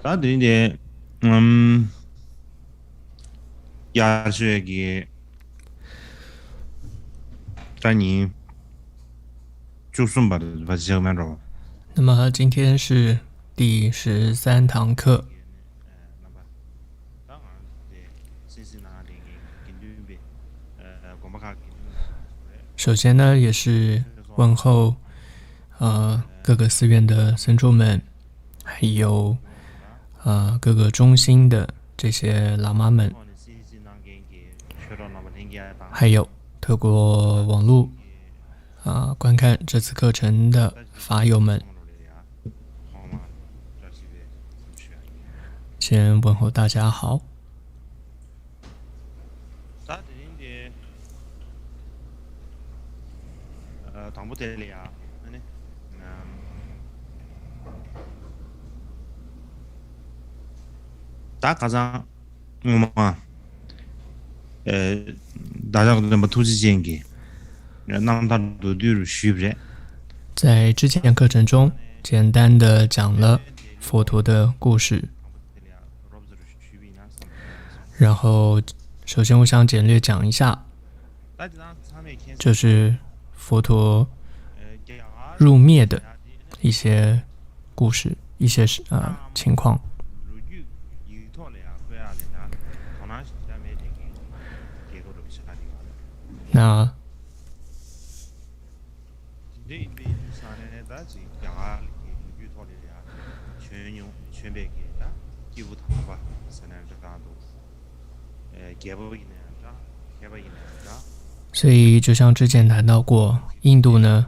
나도 이제 음 야수에게 자니 주순바를 받으면서 那么今天是第13堂课。首先呢，也是问候各个寺院的僧众们，还有各个中心的这些喇嘛们，还有透过网络观看这次课程的法友们，先问候大家好。당부될래야. 아니. 다 가장 뭐 에, 다자가 뭐 투지jen기. 让他都对虚不？在之前课程中，简单的讲了佛陀的故事，然后首先我想简略讲一下，就是佛陀入灭的一些故事，一些情况。那所以就像之前谈到过，印度呢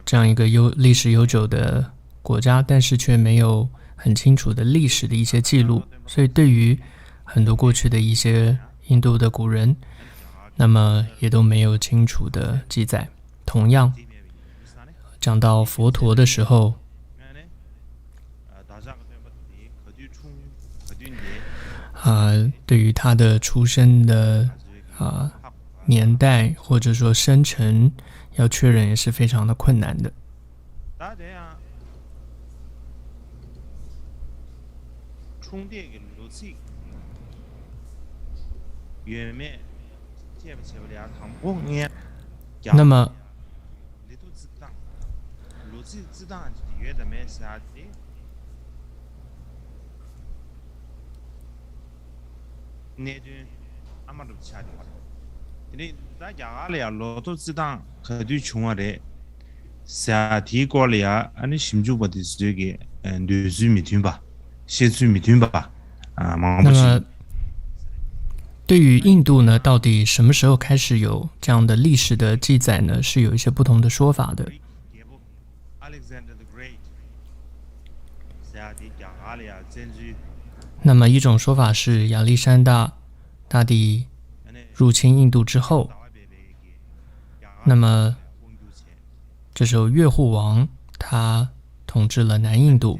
这样一个历史悠久的国家，但是却没有很清楚的历史的一些记录，所以对于很多过去的一些印度的古人，那么也都没有清楚的记载。同样讲到佛陀的时候，对于他的出生的年代或者说生辰要确认也是非常的困难的。那么对于印度呢，到底什么时候开始有这样的历史的记载呢？是有一些不同的说法的。那么一种说法是亚历山大大帝入侵印度之后，那么这时候月护王他统治了南印度，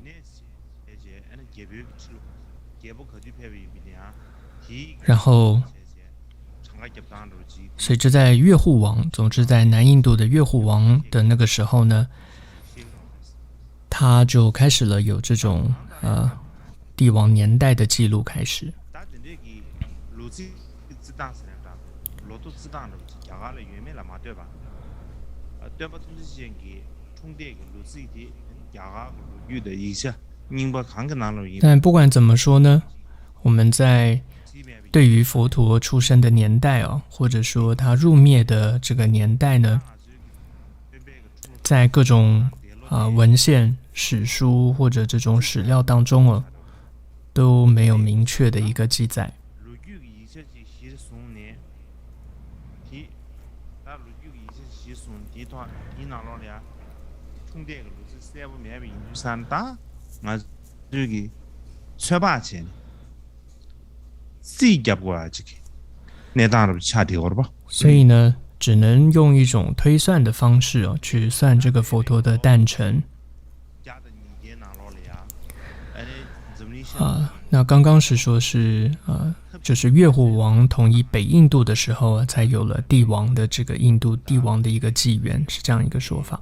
然后随着在月护王，总之在南印度的月护王的那个时候呢，他就开始了有这种帝王年代的记录开始。但不管怎么说呢，我们在对于佛陀出生的年代或者说他入灭的这个年代呢，在各种文献、史书或者这种史料当中都没有明确的一个记载。所以呢，只能用一种推算的方式去算这个佛陀的诞辰。那刚刚是说是就是月护王统一北印度的时候才有了帝王的这个印度帝王的一个纪元，是这样一个说法。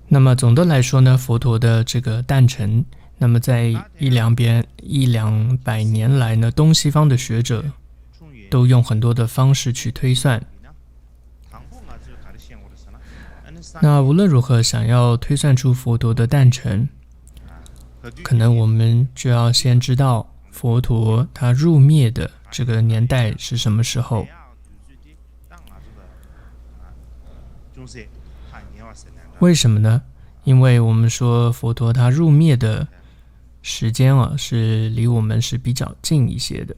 那么总的来说呢，佛陀的这个诞辰那么在一两百年来呢，东西方的学者都用很多的方式去推算。那无论如何，想要推算出佛陀的诞生，可能我们就要先知道佛陀他入灭的这个年代是什么时候。为什么呢？因为我们说佛陀他入灭的时间啊，是离我们是比较近一些的。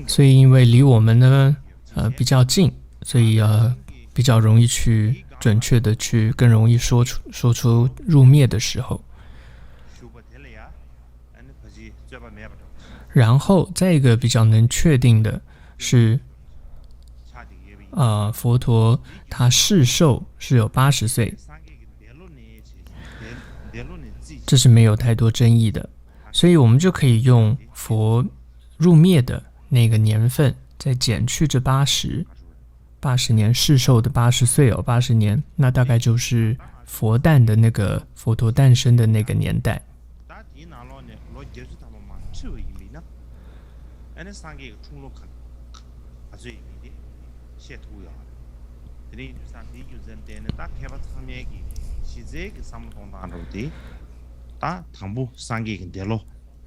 所以因为离我们呢比较近，所以比较容易去准确的去更容易说出入灭的时候。然后再一个比较能确定的是佛陀他世寿是有80岁，这是没有太多争议的，所以我们就可以用佛入灭的那个年份再减去这80年世寿的80岁80年，那大概就是佛诞的那个佛陀诞生的那个年代。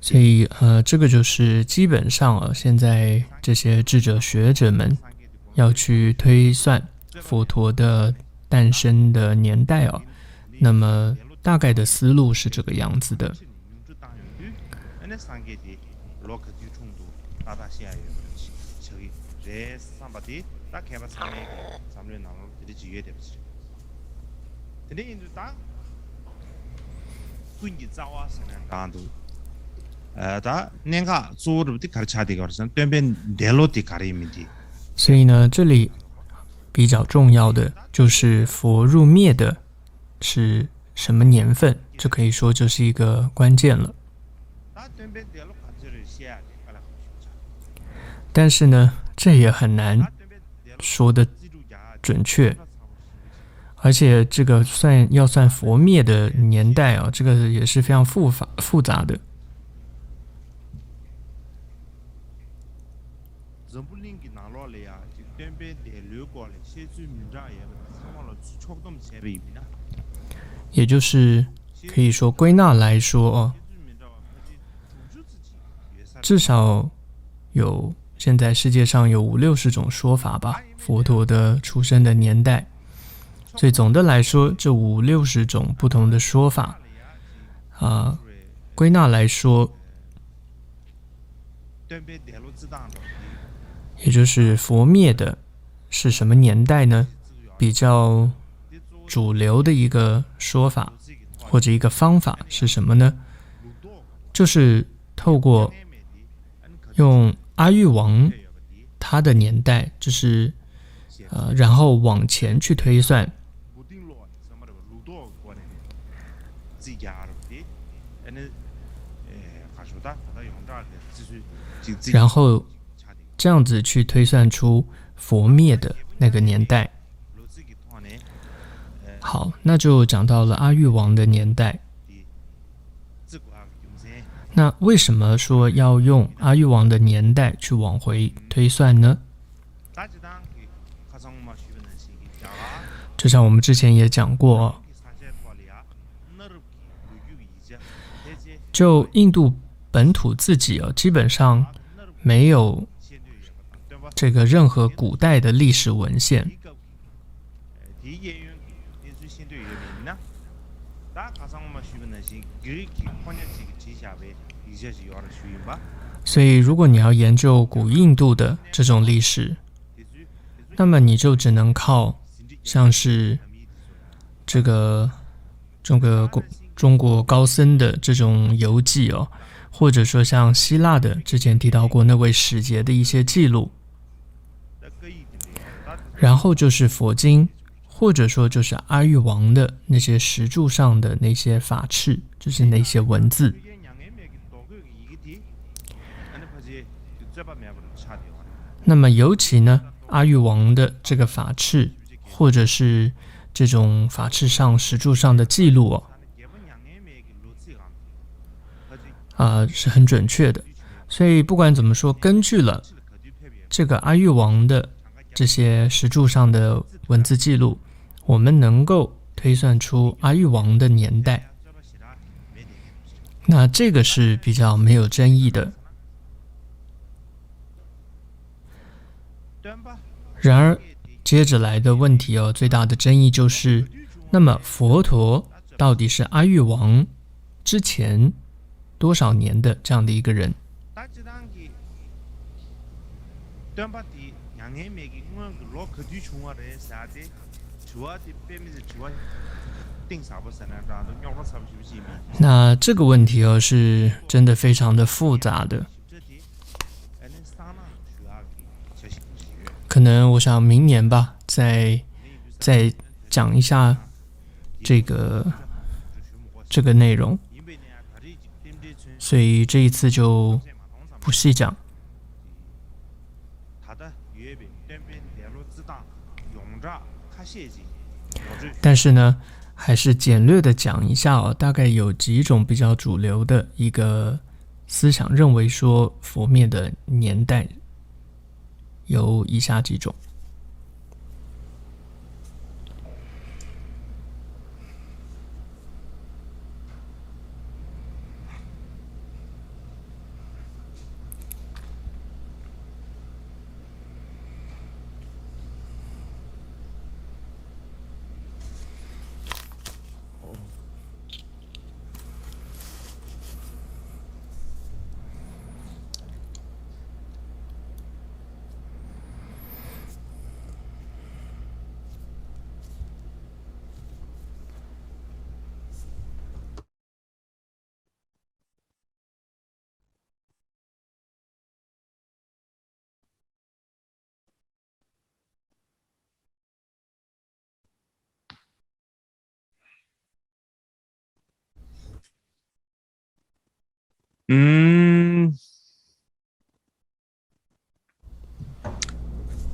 所以这个就是基本上现在这些智者学者们要去推算佛陀的诞生的年代那么大概的思路是这个样子的。所以呢，这里比较重要的就是佛入灭的是什么年份，这可以说就是一个关键了。但是呢，这也很难说的准确，而且这个要算佛灭的年代这个也是非常复杂的。也就是可以说归纳来说至少有现在世界上有50-60种说法吧，佛陀的出生的年代。所以总的来说，这50-60种不同的说法归纳来说，也就是佛灭的是什么年代呢？比较主流的一个说法或者一个方法是什么呢？就是透过用阿育王他的年代，就是然后往前去推算，然后这样子去推算出佛灭的那个年代。好，那就讲到了阿育王的年代。那为什么说要用阿育王的年代去往回推算呢？就像我们之前也讲过就印度本土自己基本上没有这个任何古代的历史文献。所以如果你要研究古印度的这种历史，那么你就只能靠像是这个中国高僧的这种游记或者说像希腊的之前提到过那位使节的一些记录，然后就是佛经，或者说就是阿育王的那些石柱上的那些法敕，就是那些文字。那么尤其呢，阿育王的这个法敕，或者是这种法敕上石柱上的记录是很准确的。所以不管怎么说，根据了这个阿育王的这些石柱上的文字记录，我们能够推算出阿育王的年代。那这个是比较没有争议的。然而接着来的问题最大的争议就是，那么佛陀到底是阿育王之前多少年的这样的一个人？那这个问题是真的非常的复杂的。可能我想明年吧，再讲一下这个内容，所以这一次就不细讲。但是呢，还是简略的讲一下大概有几种比较主流的一个思想，认为说佛灭的年代有以下几种。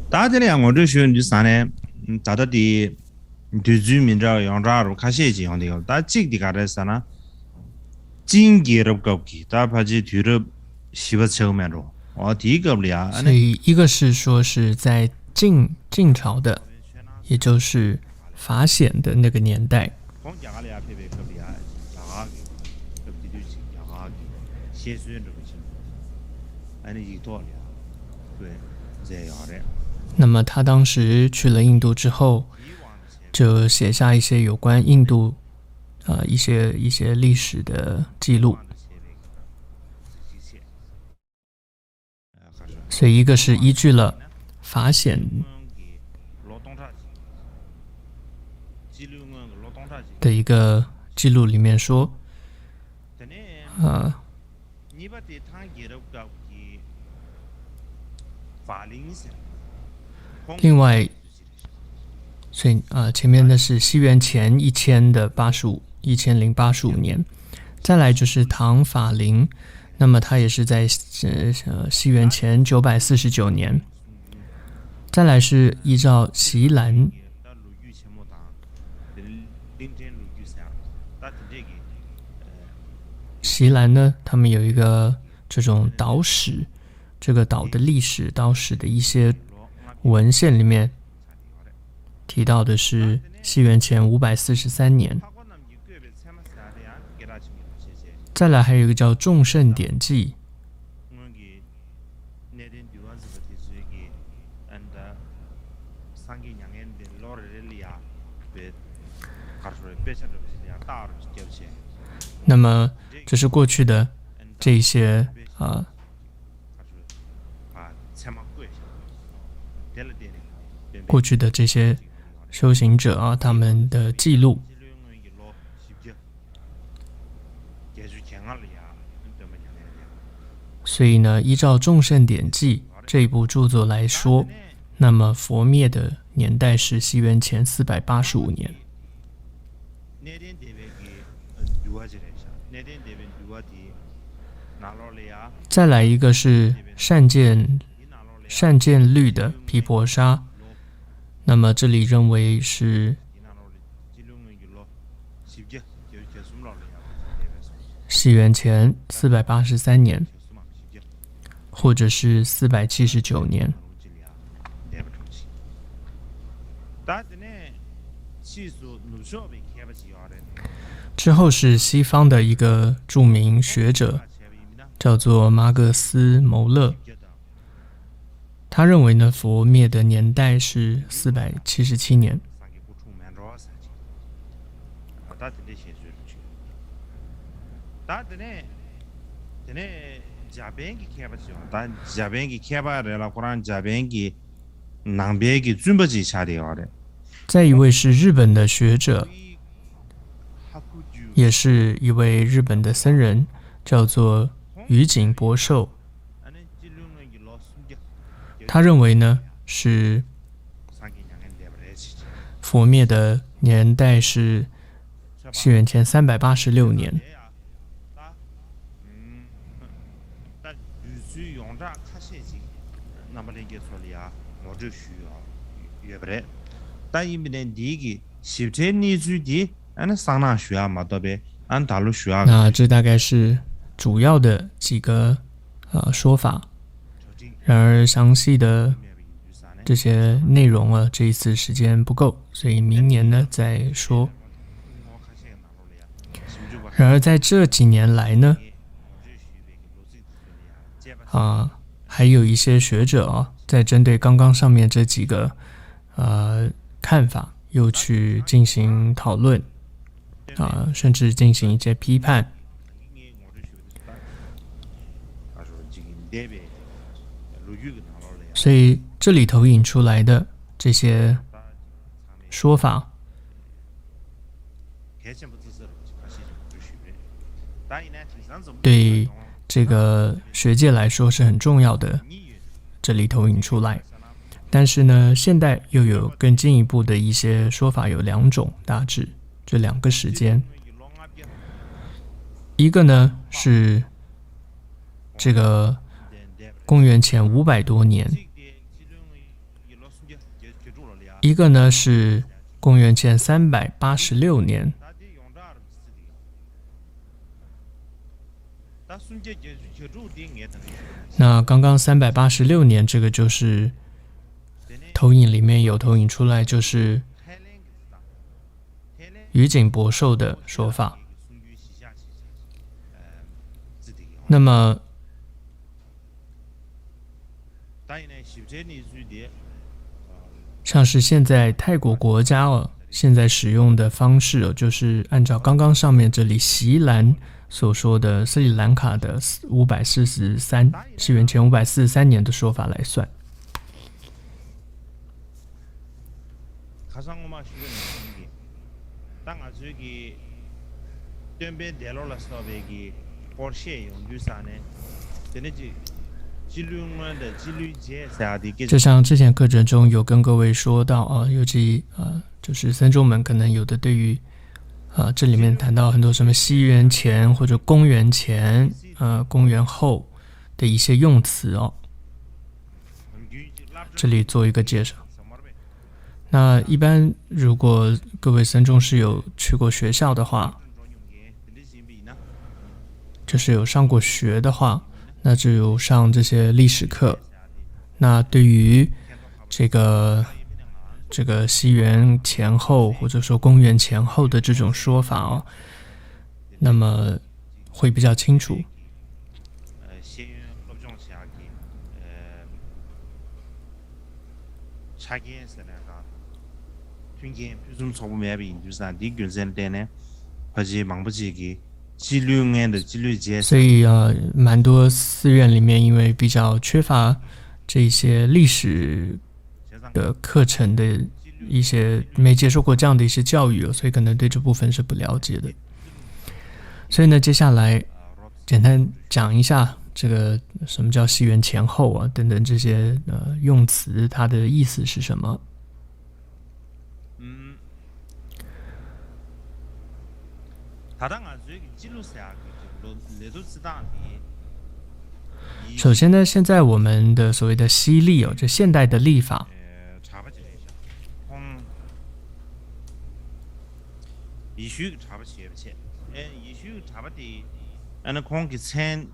大家呢，我这学你啥呢？达到的对居民这样抓入看些这样的，但这个干的啥呢？经济的高级，大怕是对了西北侧面着，第一个不了。所以一个是说是在晋朝的，也就是法显的那个年代。那么他当时去了印度之后，就写下一些有关印度一些历史的记录。所以一个是依据了法显的一个记录里面说，另外，所以前面的是西元前1085年，再来就是唐法林，那么他也是在西元前949年，再来是依照席兰。席兰呢，他们有一个这种岛史，这个岛的历史、岛史的一些文献里面提到的是西元前543年。再来还有一个叫众圣典记，那么这是过去的这些过去的这些修行者他们的记录。所以呢，依照《众圣典记》这一部著作来说，那么佛灭的年代是西元前485年。再来一个是善见善见律的毗婆沙，那么这里认为是西元前483年，或者是479年。之后是西方的一个著名学者，叫做马格斯牟勒，他认为呢，佛灭的年代是477年。再一位是日本的学者，也是一位日本的僧人，叫做宇井博寿。他认为呢，是佛灭的年代是西元前386年。那这大概是主要的几个说法。然而详细的这些内容啊，这一次时间不够，所以明年呢再说。然而在这几年来呢，还有一些学者在针对刚刚上面这几个看法，又去进行讨论甚至进行一些批判。所以这里头引出来的这些说法，对这个学界来说是很重要的，这里头引出来。但是呢，现代又有更进一步的一些说法，有两种，大致这两个时间。一个呢是这个公元前500多年，一个呢是公元前386年。那刚刚386年这个就是投影里面有投影出来，就是宇井博寿的说法。那么像是现在泰国国家现在使用的方式就是按照刚刚上面这里席兰所说的斯里兰卡的543西元前543年的说法来算。就像之前课程中有跟各位说到尤其就是僧众们可能有的对于这里面谈到很多什么西元前或者公元前公元后的一些用词这里做一个介绍。那一般如果各位僧众是有去过学校的话，就是有上过学的话，那就有上这些历史课。那对于这个西元前后或者说公元前后的这种说法那么会比较清楚。所以蛮多寺院里面因为比较缺乏这些历史的课程的一些没接受过这样的一些教育所以可能对这部分是不了解的。所以呢，接下来简单讲一下这个什么叫西元前后等等这些用词，它的意思是什么。首先呢，现在我们的所谓的西历哦，就现代的历法，查不起来一下，이슈查不起不起，이슈查不的，那空给参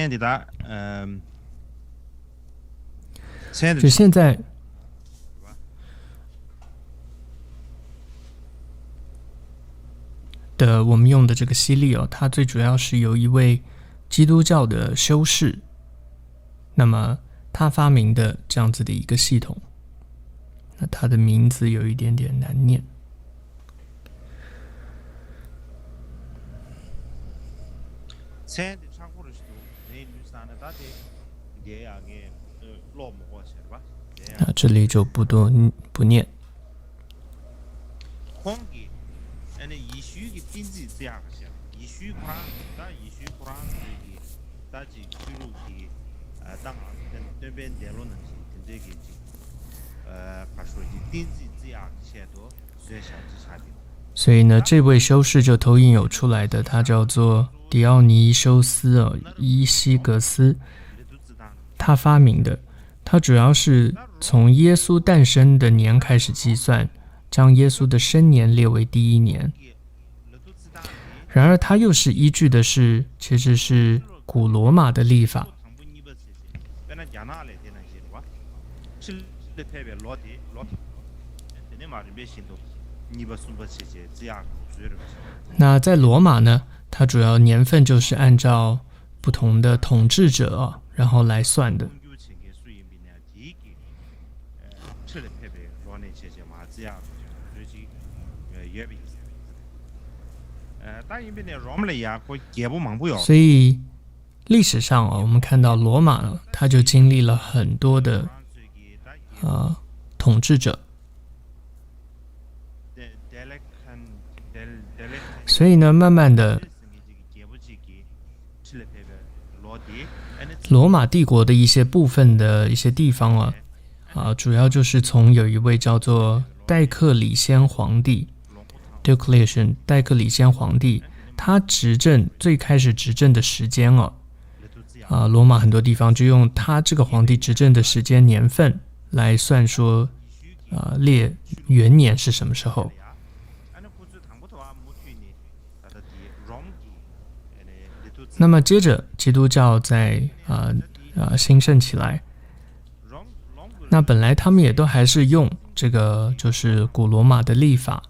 的哒，参的就现在的我们用的这个西历哦，它最主要是由一位基督教的修士，那么他发明的这样子的一个系统，那他的名字有一点点难念。参的查过的时候，那女生呢，大的这样的老母过去了吧？那这里就不念。空给，이슈给定制这样些，이슈 쿠란，다 이슈 쿠란这个，大几记录给，当跟对边电路能行，跟这个他说的定制这样些多，所以小之差别。所以呢，这位修士就投影有出来的，他叫做迪奥尼修斯伊西格斯，他发明的，他主要是从耶稣诞生的年开始计算，将耶稣的生年列为第一年。然而，他又是依据的是，其实是古罗马的历法。那在罗马呢，它主要年份就是按照不同的统治者然后来算的。所以历史上我们看到罗马它就经历了很多的统治者，所以呢，慢慢的，罗马帝国的一些部分的一些地方主要就是从有一位叫做戴克里先皇帝 Diocletian 戴克里先皇帝，他执政最开始执政的时间罗马很多地方就用他这个皇帝执政的时间年份来算说列元年是什么时候。那么接着基督教在兴盛起来，那本来他们也都还是用这个就是古罗马的历法，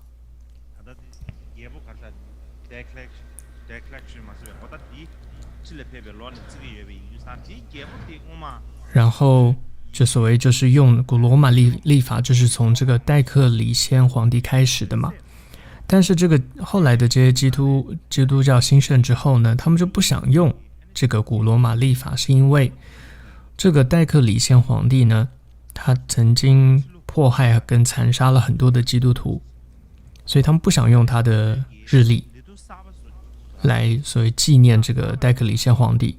然后就所谓就是用古罗马历法，就是从这个戴克里先皇帝开始的嘛。但是这个后来的这些基督教兴盛之后呢，他们就不想用这个古罗马历法，是因为这个戴克里先皇帝呢，他曾经迫害跟残杀了很多的基督徒，所以他们不想用他的日历来所谓纪念这个戴克里先皇帝。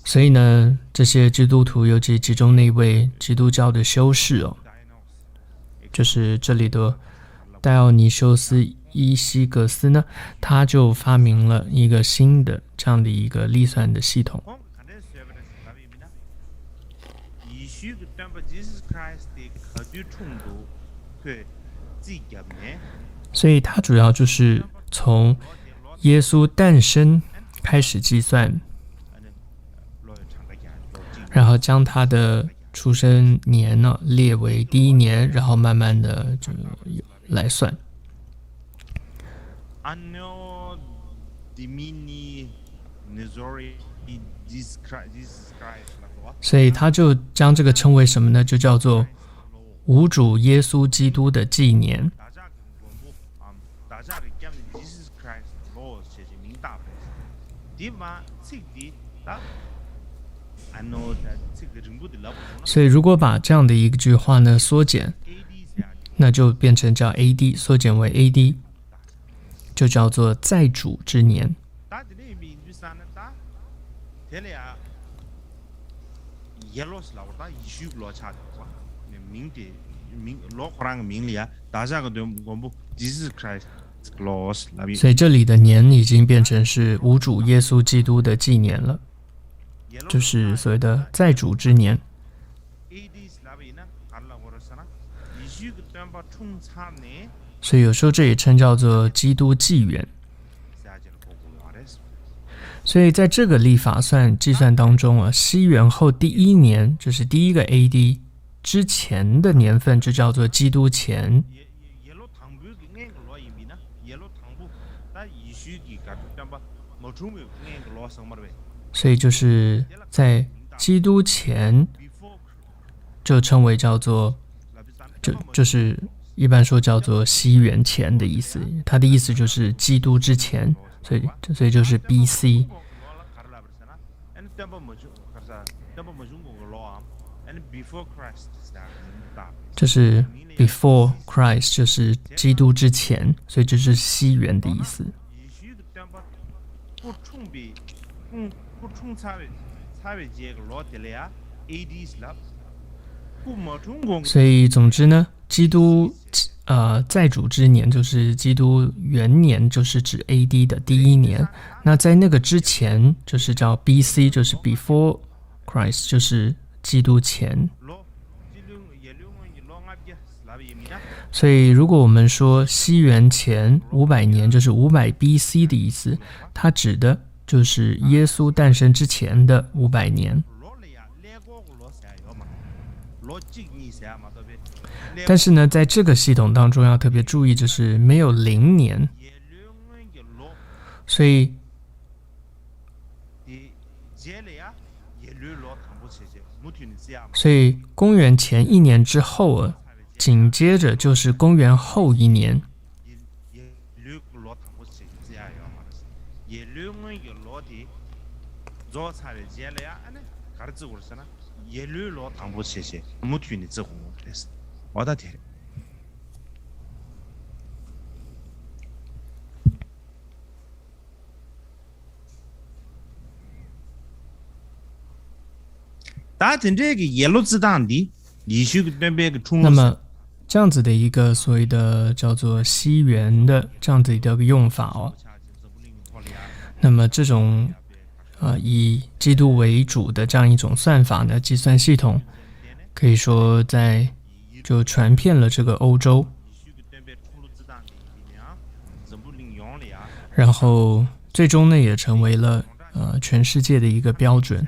所以呢，这些基督徒，尤其其中那位基督教的修士就是这里的戴奥尼修斯伊西格斯呢，他就发明了一个新的这样的一个历算的系统。所以它主要就是从耶稣诞生开始计算，然后将他的出生年呢列为第一年，然后慢慢的就来算。所以他就将这个称为什么呢？就叫做无主耶稣基督的纪年。所以如果把这样的一句话呢缩减，那就变成叫 AD， 缩减为 AD， 就叫做在主之年。所以这里的年已经变成是无主耶稣基督的纪年了。就是所谓的在主之年。所以有时候这也称叫做基督纪元。所以在这个历法计算当中啊，西元后第一年就是第一个 AD 之前的年份就叫做基督前。所以就是在基督前就称为叫做就是一般说叫做西元前的意思，它的意思就是基督之前，所以就是 BC。就是 before Christ 就是基督之前，所以就是西元的意思。所以总之呢，基督在主之年就是基督元年，就是指 AD 的第一年。那在那个之前就是叫 BC， 就是 before Christ， 就是基督前。所以如果我们说西元前500年就是500 BC 的意思，它指的就是耶稣诞生之前的500年。但是呢，在这个系统当中要特别注意，就是没有0年，所以公元前1年之后紧接着就是公元后1年。那么这样子的一个所谓的叫做西元的这样子的一个用法那么这种以基督为主的这样一种算法呢，计算系统可以说就传遍了这个欧洲，然后最终呢也成为了全世界的一个标准。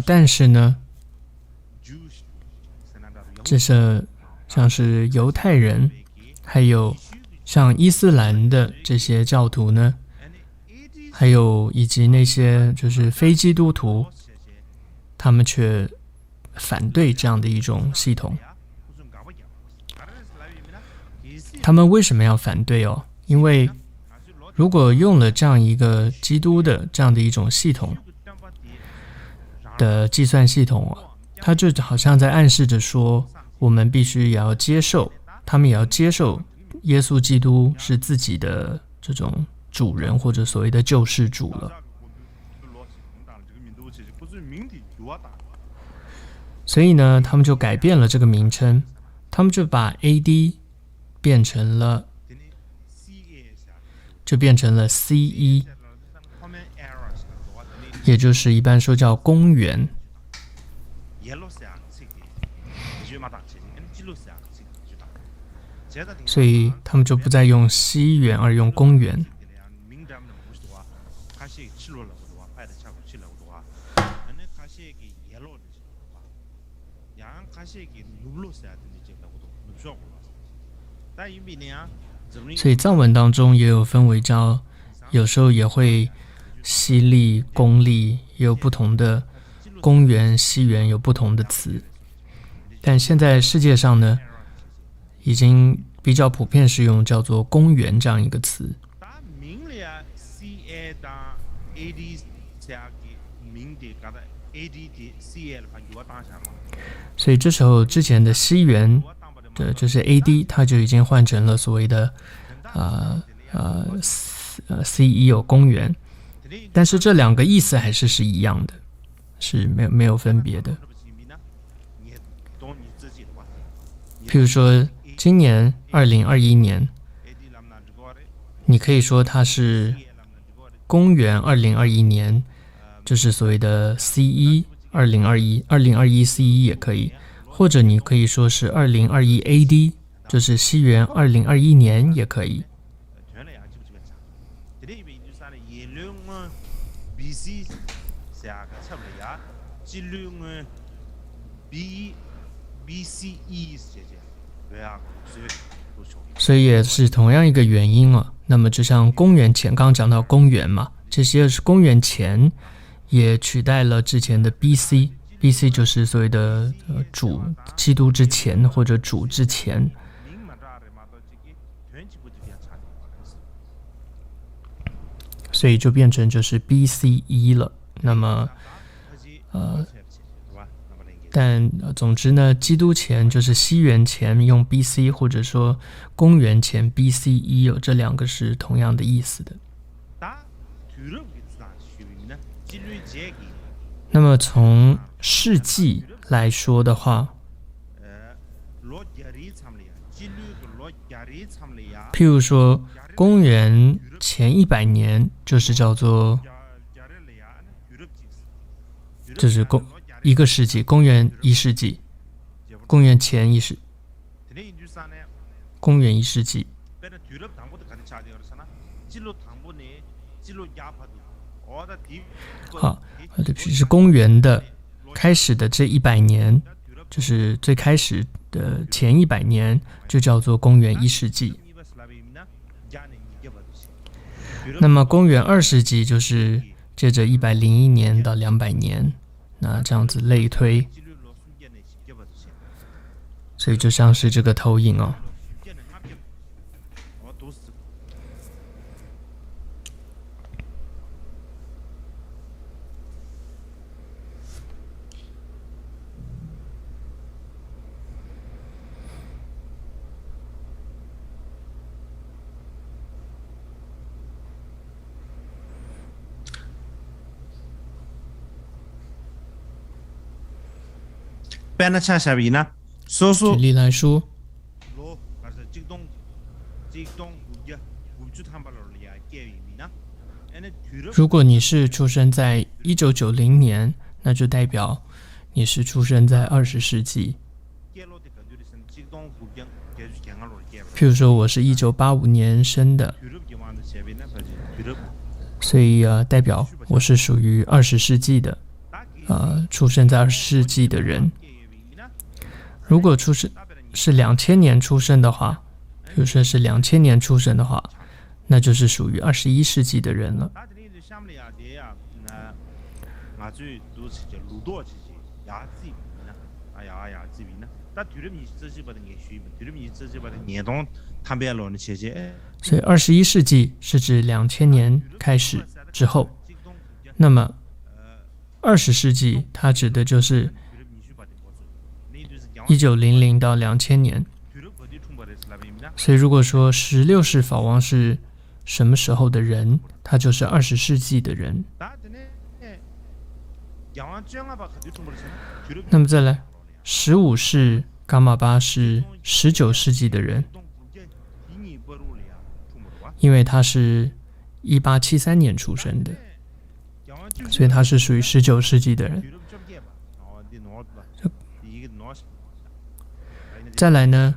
但是呢，这是像是犹太人，还有像伊斯兰的这些教徒呢，还有以及那些就是非基督徒，他们却反对这样的一种系统。他们为什么要反对因为如果用了这样一个基督的这样的一种系统的计算系统它就好像在暗示着说，我们必须也要接受，他们也要接受耶稣基督是自己的这种主人或者所谓的救世主了。所以呢，他们就改变了这个名称，他们就把 AD 变成了 CE， 也就是一般说叫公元。所以他们就不再用西元而用公元。所以藏文当中也有分为叫，有时候也会西历、公历，也有不同的公元、西元有不同的词。但现在世界上呢，已经比较普遍使用叫做公元这样一个词。所以这时候之前的西元就是 AD 它就已经换成了所谓的CE 公元，但是这两个意思还是一样的，是没有分别的。譬如说今年2021年你可以说它是公元2021年，就是所谓的 C1 2021 C1 也可以，或者你可以说是2021 AD， 就是西元2021年也可以。所以也是同样一个原因啊。那么就像公元前，刚刚讲到公元嘛，这些是公元前也取代了之前的 BC 就是所谓的主基督之前或者主之前。所以就变成就是 BC1 了。那么但总之呢，基督前就是西元前用 BC， 或者说公元前 BC1， 有这两个是同样的意思的。那么从世纪来说的话，譬如说公元前100年就是叫做就是一个世纪，公元1世纪，公元前1世，公元1世纪。好，对不起，是公元的开始的这100年，就是最开始的前100年，就叫做公元1世纪。那么公元2世纪就是接着101年到200年。那这样子类推，所以就像是这个投影哦。举例来说，如果你是出生在1990年，那就代表你是出生在20世纪。譬如说我是1985年生的，所以代表我是属于20世纪的，出生在20世纪的人。如果出生是2000年出生的话，比如说是2000年出生的话，那就是属于21世纪的人了。所以21世纪是指2000年开始之后，那么20世纪它指的就是1900到2000年。所以如果说16世法王是什么时候的人，他就是20世纪的人。那么再来15世伽马巴是19世纪的人，因为他是1873年出生的，所以他是属于19世纪的人。再来呢，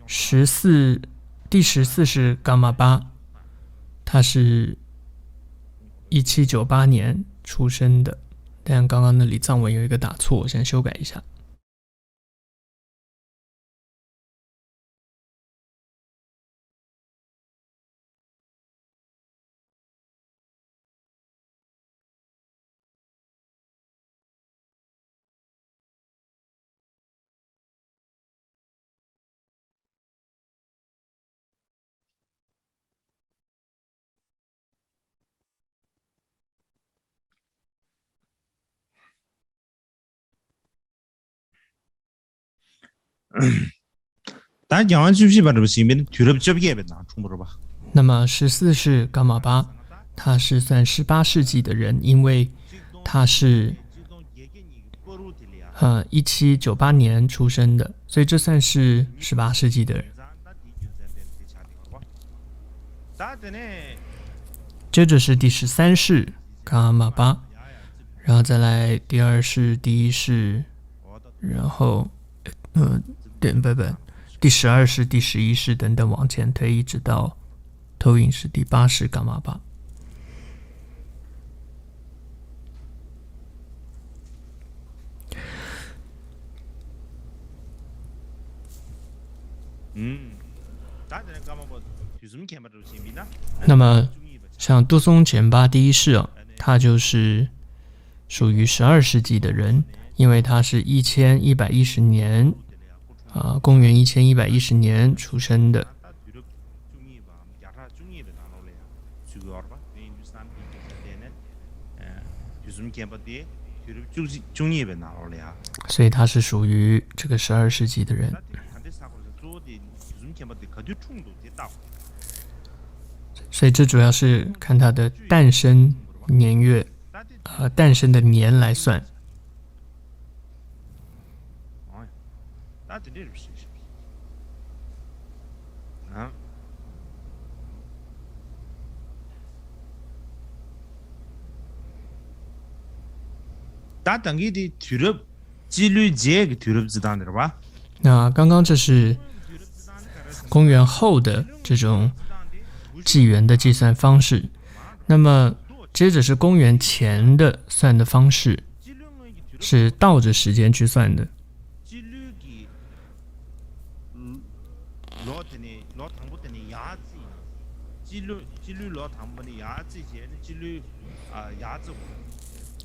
第14世伽马巴，他是1798年出生的，但刚刚那里藏文有一个打错，我先修改一下。那么14世伽马巴，他是算18世纪的人，因为他是1798年出生的，所以这算是18世纪的人。接着是第13世噶玛巴，然后再来第2世、第1世，然后第12世、第11世等等往前推，一直到投影是第8世噶玛巴。那么像杜松前巴第1世他就是属于12世纪的人，因为他是1110年公元1110年出生的。所以他是属于这个12世纪的人。所以这主要是看他的诞生年月，诞生的年来算。那刚刚这是公元后的这种纪元的计算方式，那么接着是公元前的算的方式，是倒着时间去算的。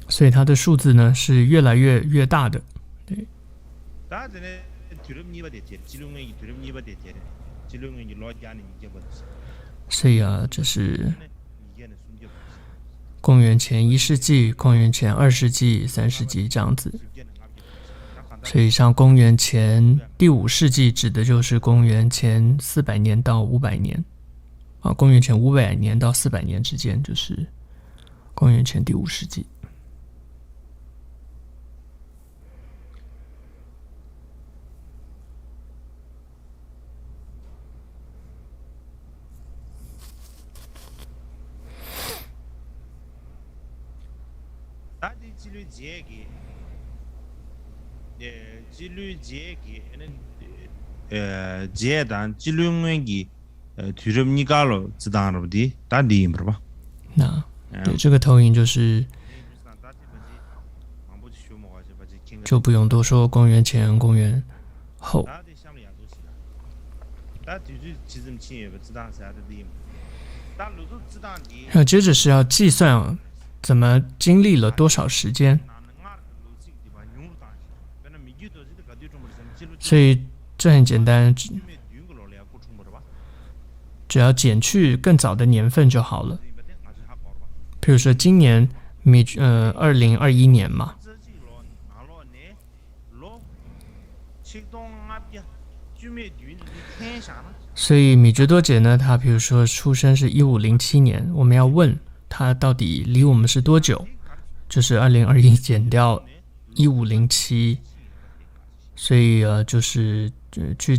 所以它的数字呢是越来越大的。对。所以这是公元前1世纪、公元前2世纪、3世纪这样子。所以像公元前第5世纪指的就是公元前400年到500年公元前500年到400年之间就是公元前第5世纪。那对这个投影就是就不用多说，公元前、公元后。那接着是要计算怎么经历了多少时间，所以这很简单，只要减去更早的年份就好了。比如说今年2021年嘛，所以米觉多杰呢，他比如说出生是1507年，我们要问他到底离我们是多久，就是2021减掉1507，所以就是距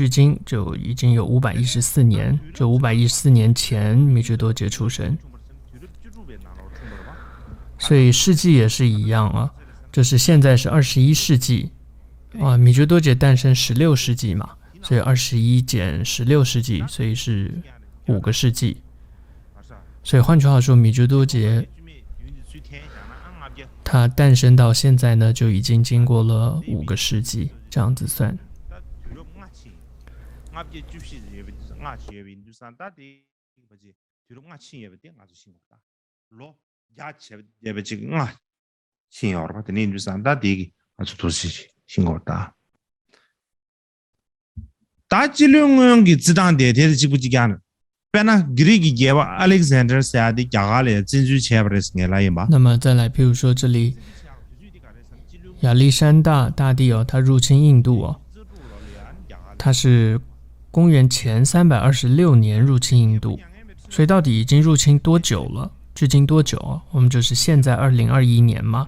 今就已经有514年，就514年前米觉多杰出生。所以世纪也是一样就是现在是21世纪米觉多杰诞生16世纪嘛，所以21减16世纪，所以是5个世纪。所以换句话说，米觉多杰他诞生到现在呢，就已经经过了5个世纪，这样子算。那么再来，譬如说这里亚历山大大帝他入侵印度他是公元前326年入侵印度，所以到底已经入侵多久了？距今多久我们就是现在2021年嘛，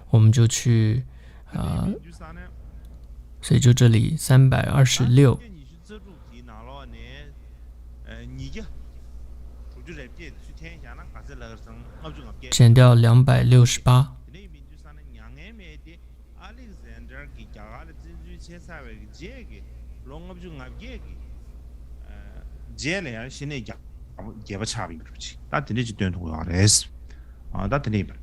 我们就去所以就这里326减掉268。제래 신의 예바 차비 그렇지. 다 들리지 되는 거야. 레스. 다 들리봐.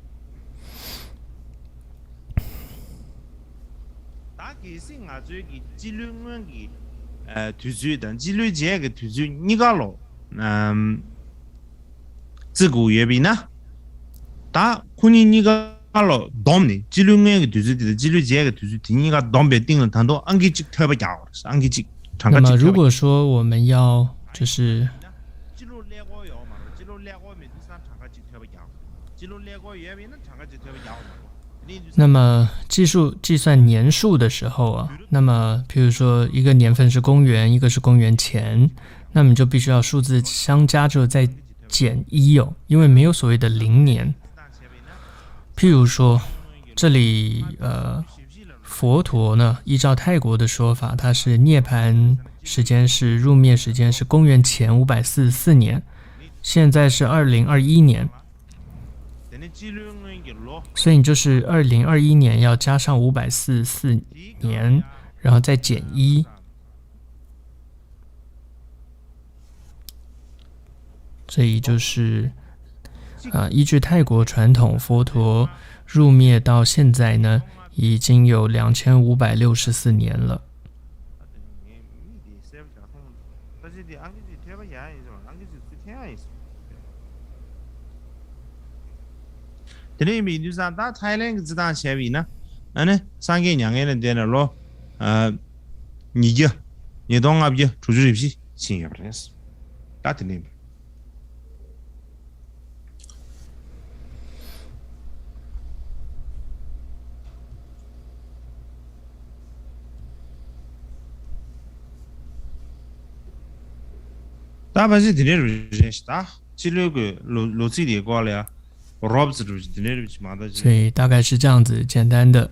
다 계신 아주 이 질문이 두주던 질문제가 두주 니가로自古约比呢다 군이 니가로 dom니 질문의 두주의 질문제가 두주 니가 dombe定了tan도 안기직特别야오 안기직 那么如果说我们要就是那么计算年数的时候啊，那么譬如说一个年份是公元，一个是公元前，那么就必须要数字相加之后再减1哦，因为没有所谓的零年。譬如说这里佛陀呢，依照泰国的说法，它是涅槃时间是入灭时间是公元前544年，现在是2021年，所以你就是2021年要加上544年，然后再减1，所以就是依据泰国传统，佛陀入灭到现在呢，已经有2564年了。드림이 뉴산 다 타일랜드 지단 셰비나 아니 상계 양에는 되는로 니게 니동압이 주주입시 신여버렸어 다 드림 다 바지 드림을 제시다 지르고 로지리 거래야所以大概是这样子简单的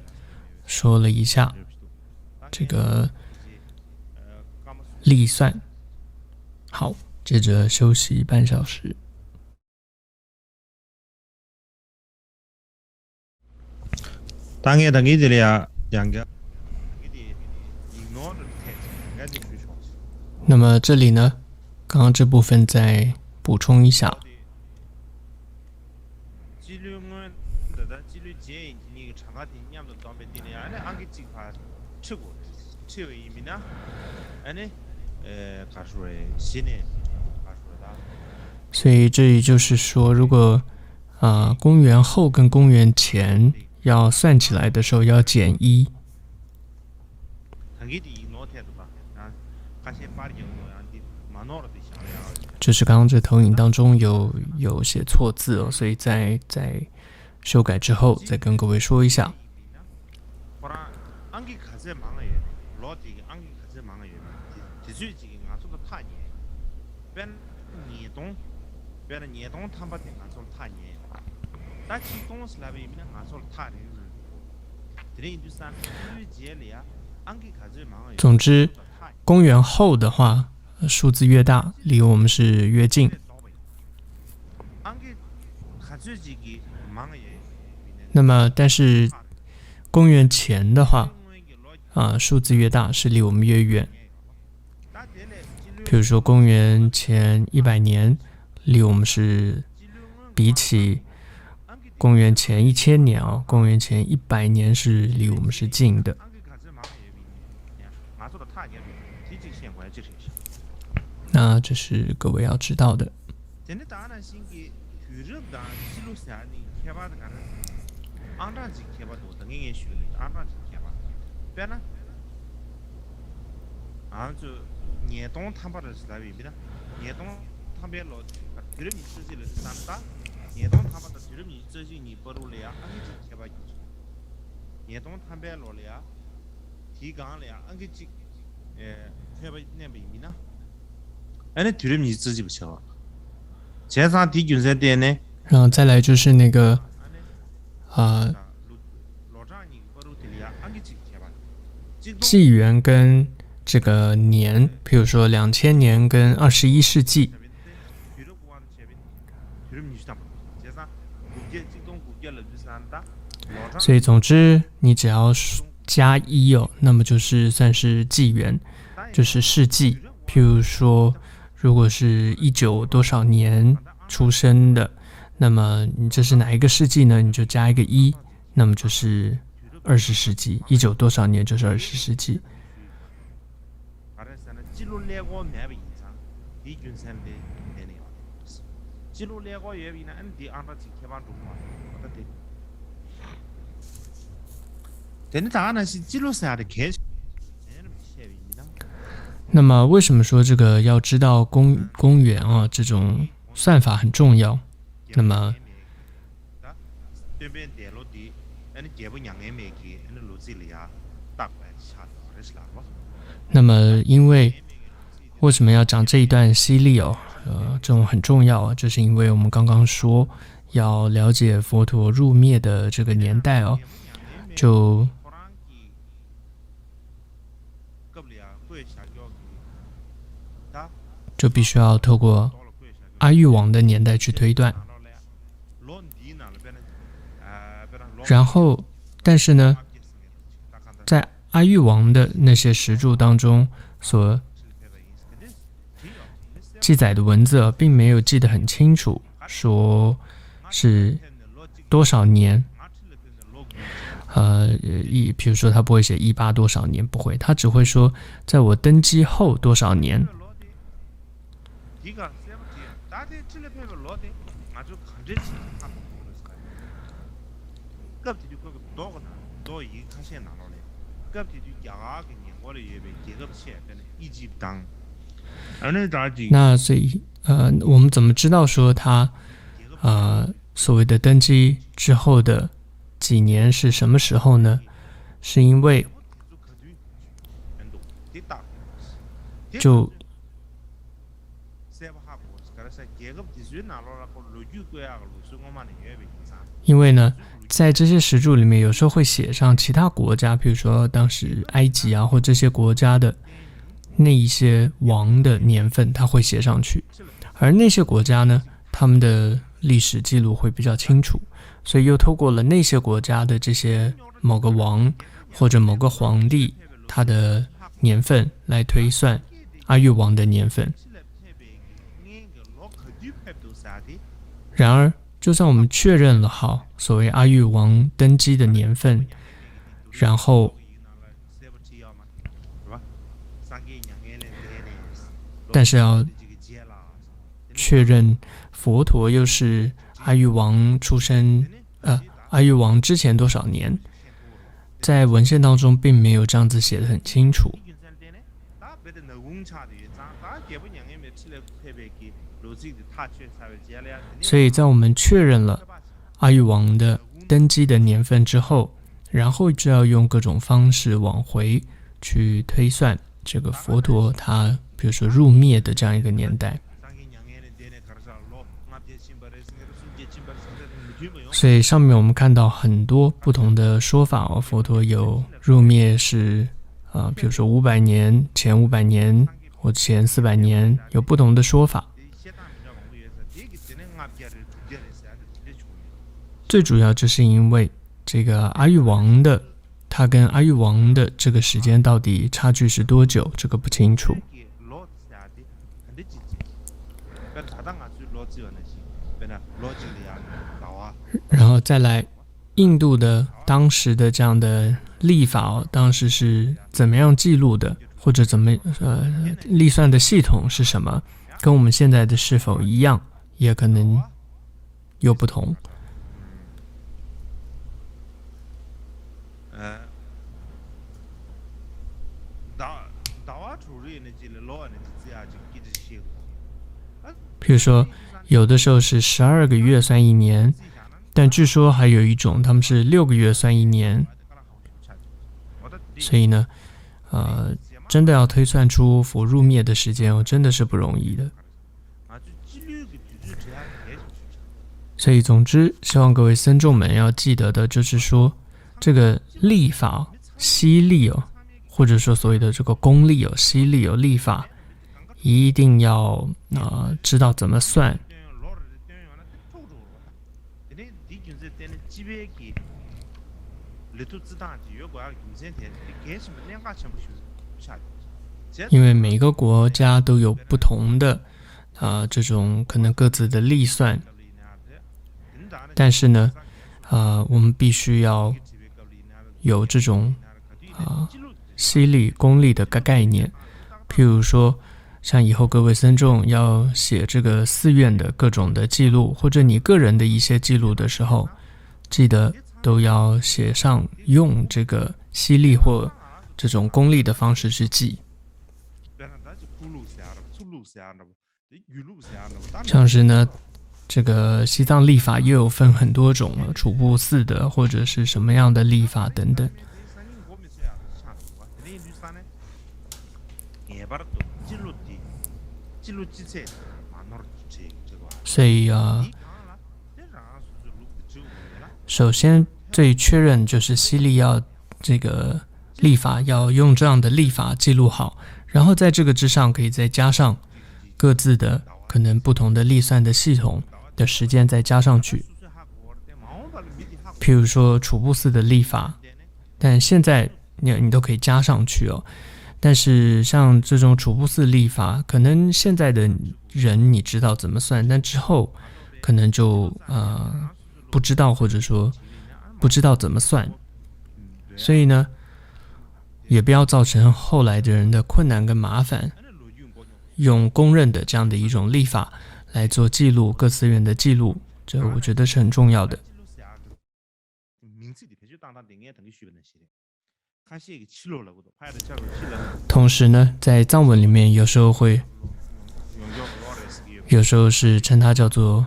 说了一下这个历算。好，接着休息半小时。那么这里呢，刚刚这部分再补充一下。所以这里就是说，如果公元后跟公元前要算起来的时候要减1。就是刚刚这投影当中有写错字哦，所以在修改之后再跟各位说一下。总之，公元后的话，数字越大，离我们是越近。那么，但是公元前的话，数字越大，是离我们越远。比如说，公元前100年，离我们是比起公元前1000年啊，公元前100年是离我们是近的。那这是各位要知道的。然后再来就是那个纪元跟这个年，比如说2000年跟21世纪，所以总之你只要加一哦，那么就是算是纪元，就是世纪。譬如说，如果是19多少年出生的，那么你这是哪一个世纪呢？你就加一个一，那么就是20世纪，19多少年就是20世纪。那么为什么说这个要知道公元啊这种算法很重要？那么因为为什么要讲这一段犀利哦？这种很重要啊，就是因为我们刚刚说要了解佛陀入灭的这个年代哦，就必须要透过阿育王的年代去推断。然后，但是呢，在阿育王的那些石柱当中所记载的文字并没有记得很清楚，说是多少年。比如说他不会写18多少年，不会，他只会说在我登基后多少年。那所以我们怎么知道说他所谓的登基之后的几年是什么时候呢？是因为呢，在这些石柱里面，有时候会写上其他国家，比如说当时埃及啊，或这些国家的那一些王的年份，他会写上去。而那些国家呢，他们的历史记录会比较清楚，所以又透过了那些国家的这些某个王或者某个皇帝他的年份来推算阿育王的年份。然而就算我们确认了好所谓阿育王登基的年份，然后但是要确认佛陀又是阿育王出生阿育王之前多少年，在文献当中并没有这样子写得很清楚。所以在我们确认了阿育王的登基的年份之后，然后就要用各种方式往回去推算这个佛陀他比如说入灭的这样一个年代。所以上面我们看到很多不同的说法哦，佛陀有入灭是比如说500年、前500年或前400年，有不同的说法。最主要就是因为这个阿育王的他跟阿育王的这个时间到底差距是多久，这个不清楚。然后再来印度的当时的这样的历法当时是怎么样记录的，或者怎么历算的系统是什么，跟我们现在的是否一样，也可能有不同。比如说有的时候是12个月算一年，但据说还有一种他们是6个月算一年。所以呢真的要推算出佛入灭的时间真的是不容易的。所以总之希望各位僧众们要记得的就是说，这个历法悉历或者说所谓的这个公历悉历历法一定要知道怎么算。因为每个国家都有不同的这种可能各自的历算，但是呢，我们必须要有这种西历公历的概念。譬如说，像以后各位僧众要写这个寺院的各种的记录，或者你个人的一些记录的时候，记得都要写上用这个西历或这种公历的方式去记。像是呢，这个西藏历法又有分很多种了，楚布寺的或者是什么样的历法等等。所以首先最确认就是西历要这个历法要用这样的历法记录好，然后在这个之上可以再加上各自的可能不同的历算的系统的时间再加上去。譬如说楚布寺的历法，但现在你都可以加上去哦。但是像这种楚布寺历法，可能现在的人你知道怎么算，但之后可能就不知道，或者说不知道怎么算，所以呢，也不要造成后来的人的困难跟麻烦。用公认的这样的一种历法来做记录，各寺院的记录，这我觉得是很重要的。同时呢，在藏文里面有时候是称它叫做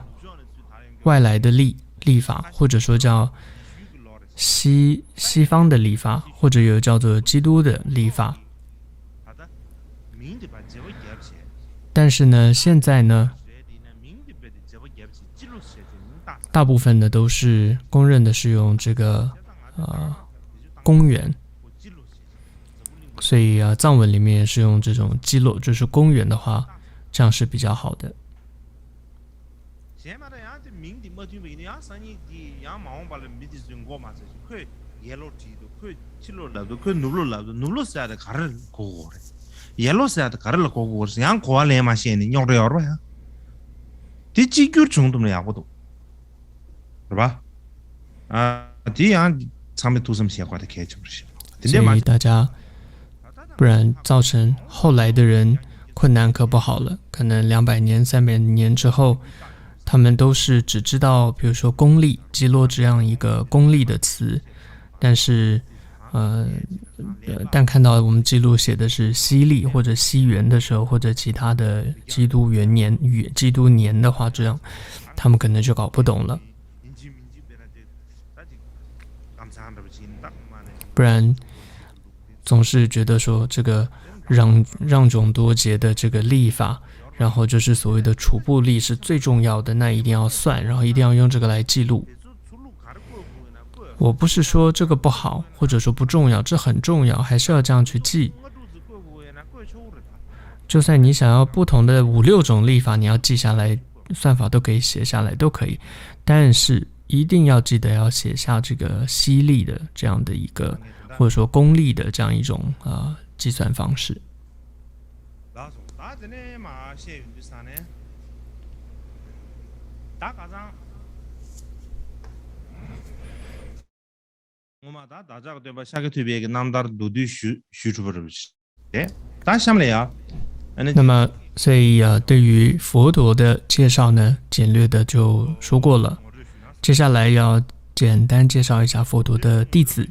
外来的历法，或者说叫西方的历法，或者有叫做基督的历法。但是呢，现在呢，大部分的都是公认的是用这个公元，所以藏文里面也是用这种基洛，就是公元的话，这样是比较好的。옐로스야도 가르를 고고 그래서 양 고알레 마시니 녀로 여러야 디지규 정도는 야고도 그봐 디양 참에 두섬 시야과다 개점시 所以大家不然造成后来的人困难可不好了，可能200年300年之后，他们都是只知道比如说公历基洛这样一个公历的词，但是但看到我们记录写的是西历或者西元的时候，或者其他的基督元年、基督年的话，这样他们可能就搞不懂了。不然总是觉得说这个让种多节的这个历法，然后就是所谓的楚布历是最重要的，那一定要算，然后一定要用这个来记录。我不是说这个不好，或者说不重要，这很重要，还是要这样去记。就算你想要不同的5、6种历法，你要记下来，算法都可以写下来，都可以。但是一定要记得要写下这个西历的这样的一个，或者说公历的这样一种计算方式。那么，所以对于佛陀的介绍呢，简略的就说过了。接下来要简单介绍一下佛陀的弟子。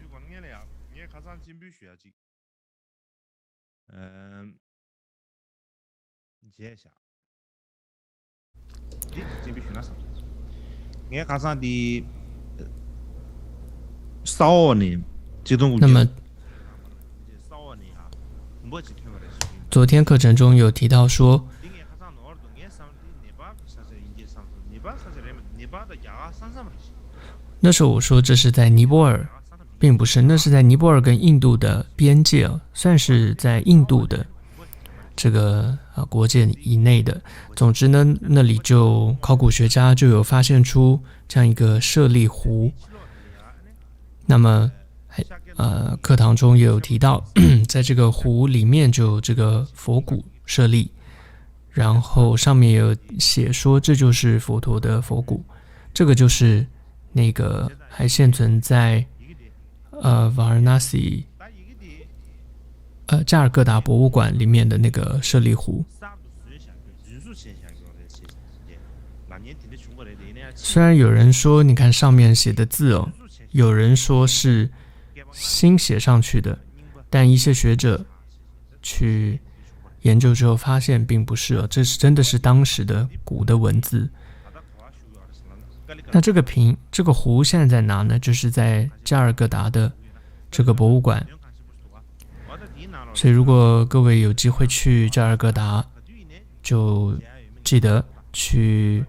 那么昨天课程中有提到说，那时候我说这是在尼泊尔，并不是，那是在尼泊尔跟印度的边界，算是在印度的这个国界以内的。总之呢，那里就考古学家就有发现出这样一个舍利湖。那么课堂中也有提到，在这个壶里面就有这个佛骨舍利，然后上面也有写说这就是佛陀的佛骨，这个就是那个还现存在Varanasi加尔各答博物馆里面的那个舍利壶。虽然有人说，你看上面写的字哦，有人说是新写上去的，但一些学者去研究之后发现并不是哦，这是真的是当时的古的文字。那这个壶现在在哪呢？就是在加尔各答的这个博物馆。所以如果各位有机会去加尔各答，就记得去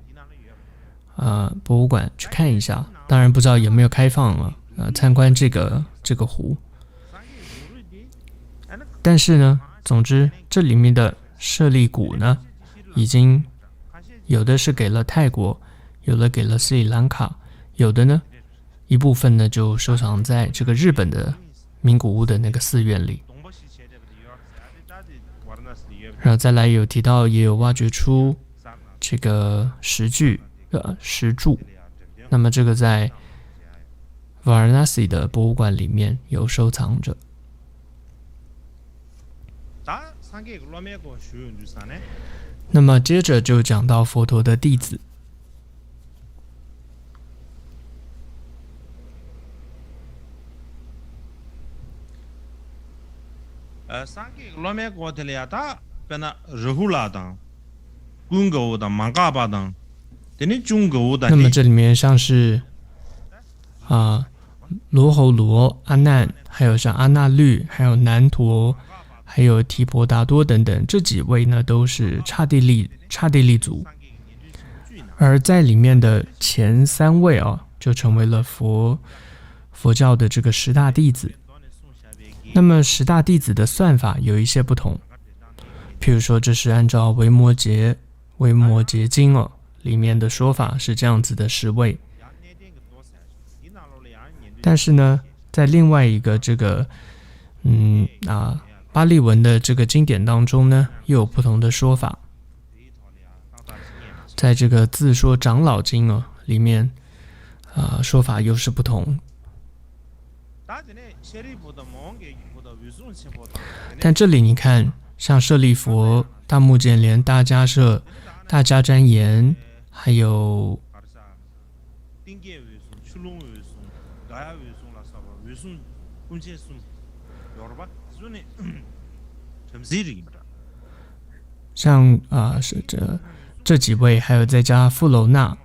博物馆去看一下。当然不知道有没有开放参观这个湖。但是呢，总之这里面的舍利骨呢，已经有的是给了泰国，有的给了斯里兰卡，有的呢一部分呢就收藏在这个日本的名古屋的那个寺院里。然后再来有提到，也有挖掘出这个石柱，那么这个在 Varanasi 的博物馆里面有收藏着。那么接着就讲到佛陀的弟子。那么这里面像是罗侯罗、阿难，还有像阿那律，还有南陀，还有提婆达多等等，这几位呢都是刹帝利族，而在里面的前3位就成为了佛教的这个10大弟子。那么10大弟子的算法有一些不同，譬如说这是按照维摩诘经里面的说法是这样子的10位，但是呢在另外一个这个巴利文的这个经典当中呢又有不同的说法。在这个自说长老经里面说法又是不同。但这里你看，像舍利佛、大目犍连、大迦叶、大迦旃延，还有像这几位，还有再加富楼那、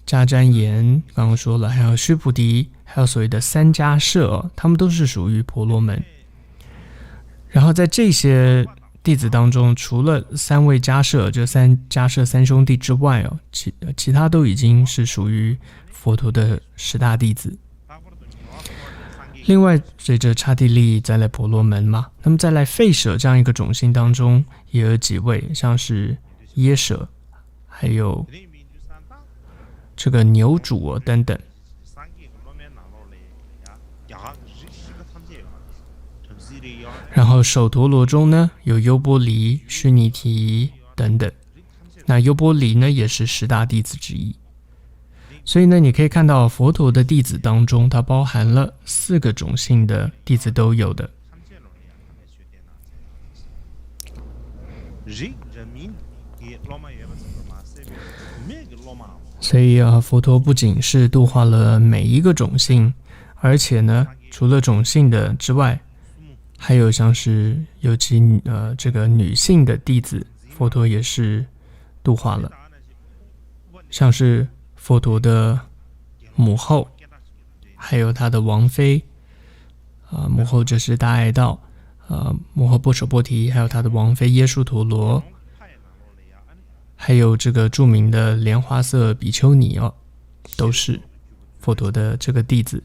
迦旃延，刚刚说了，还有须菩提，还有所谓的三迦摄，他们都是属于婆罗门。然后在这些弟子当中，除了3位迦摄，这迦摄3兄弟之外其他都已经是属于佛陀的10大弟子。另外随着刹帝利再来婆罗门嘛，那么再来吠舍这样一个种姓当中也有几位，像是耶舍，还有这个牛主等等。然后首陀罗中呢有优波离、须弥提等等，那优波离呢也是10大弟子之一。所以呢你可以看到佛陀的弟子当中，它包含了4个种姓的弟子都有的。所以佛陀不仅是度化了每一个种姓，而且呢除了种姓的之外，还有像是尤其这个女性的弟子，佛陀也是度化了，像是佛陀的母后，还有他的王妃，母后就是大爱道，母后波舍波提，还有他的王妃耶输陀罗，还有这个著名的莲花色比丘尼都是佛陀的这个弟子。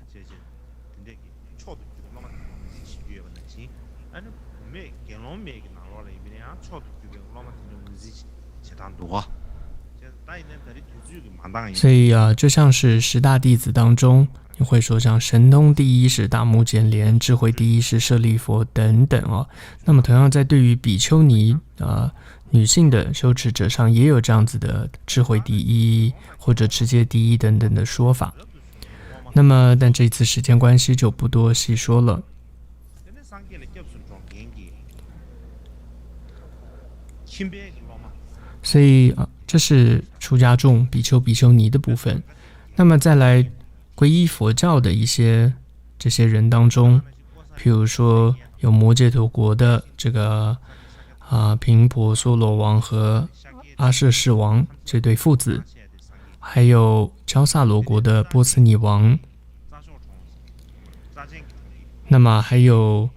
所以就像是10大弟子当中你会说像神通第一是大目犍连，智慧第一是舍利佛等等哦。那么同样在对于比丘尼女性的修持者上，也有这样子的智慧第一或者持戒第一等等的说法。那么但这一次时间关系就不多细说了。所以这是出家众比丘比丘尼的部分。那么再来皈依佛教的这些人当中，譬如说有摩羯陀国的这个频婆娑罗王和阿舍世王这对父子，还有焦萨罗国的波斯匿王，那么还有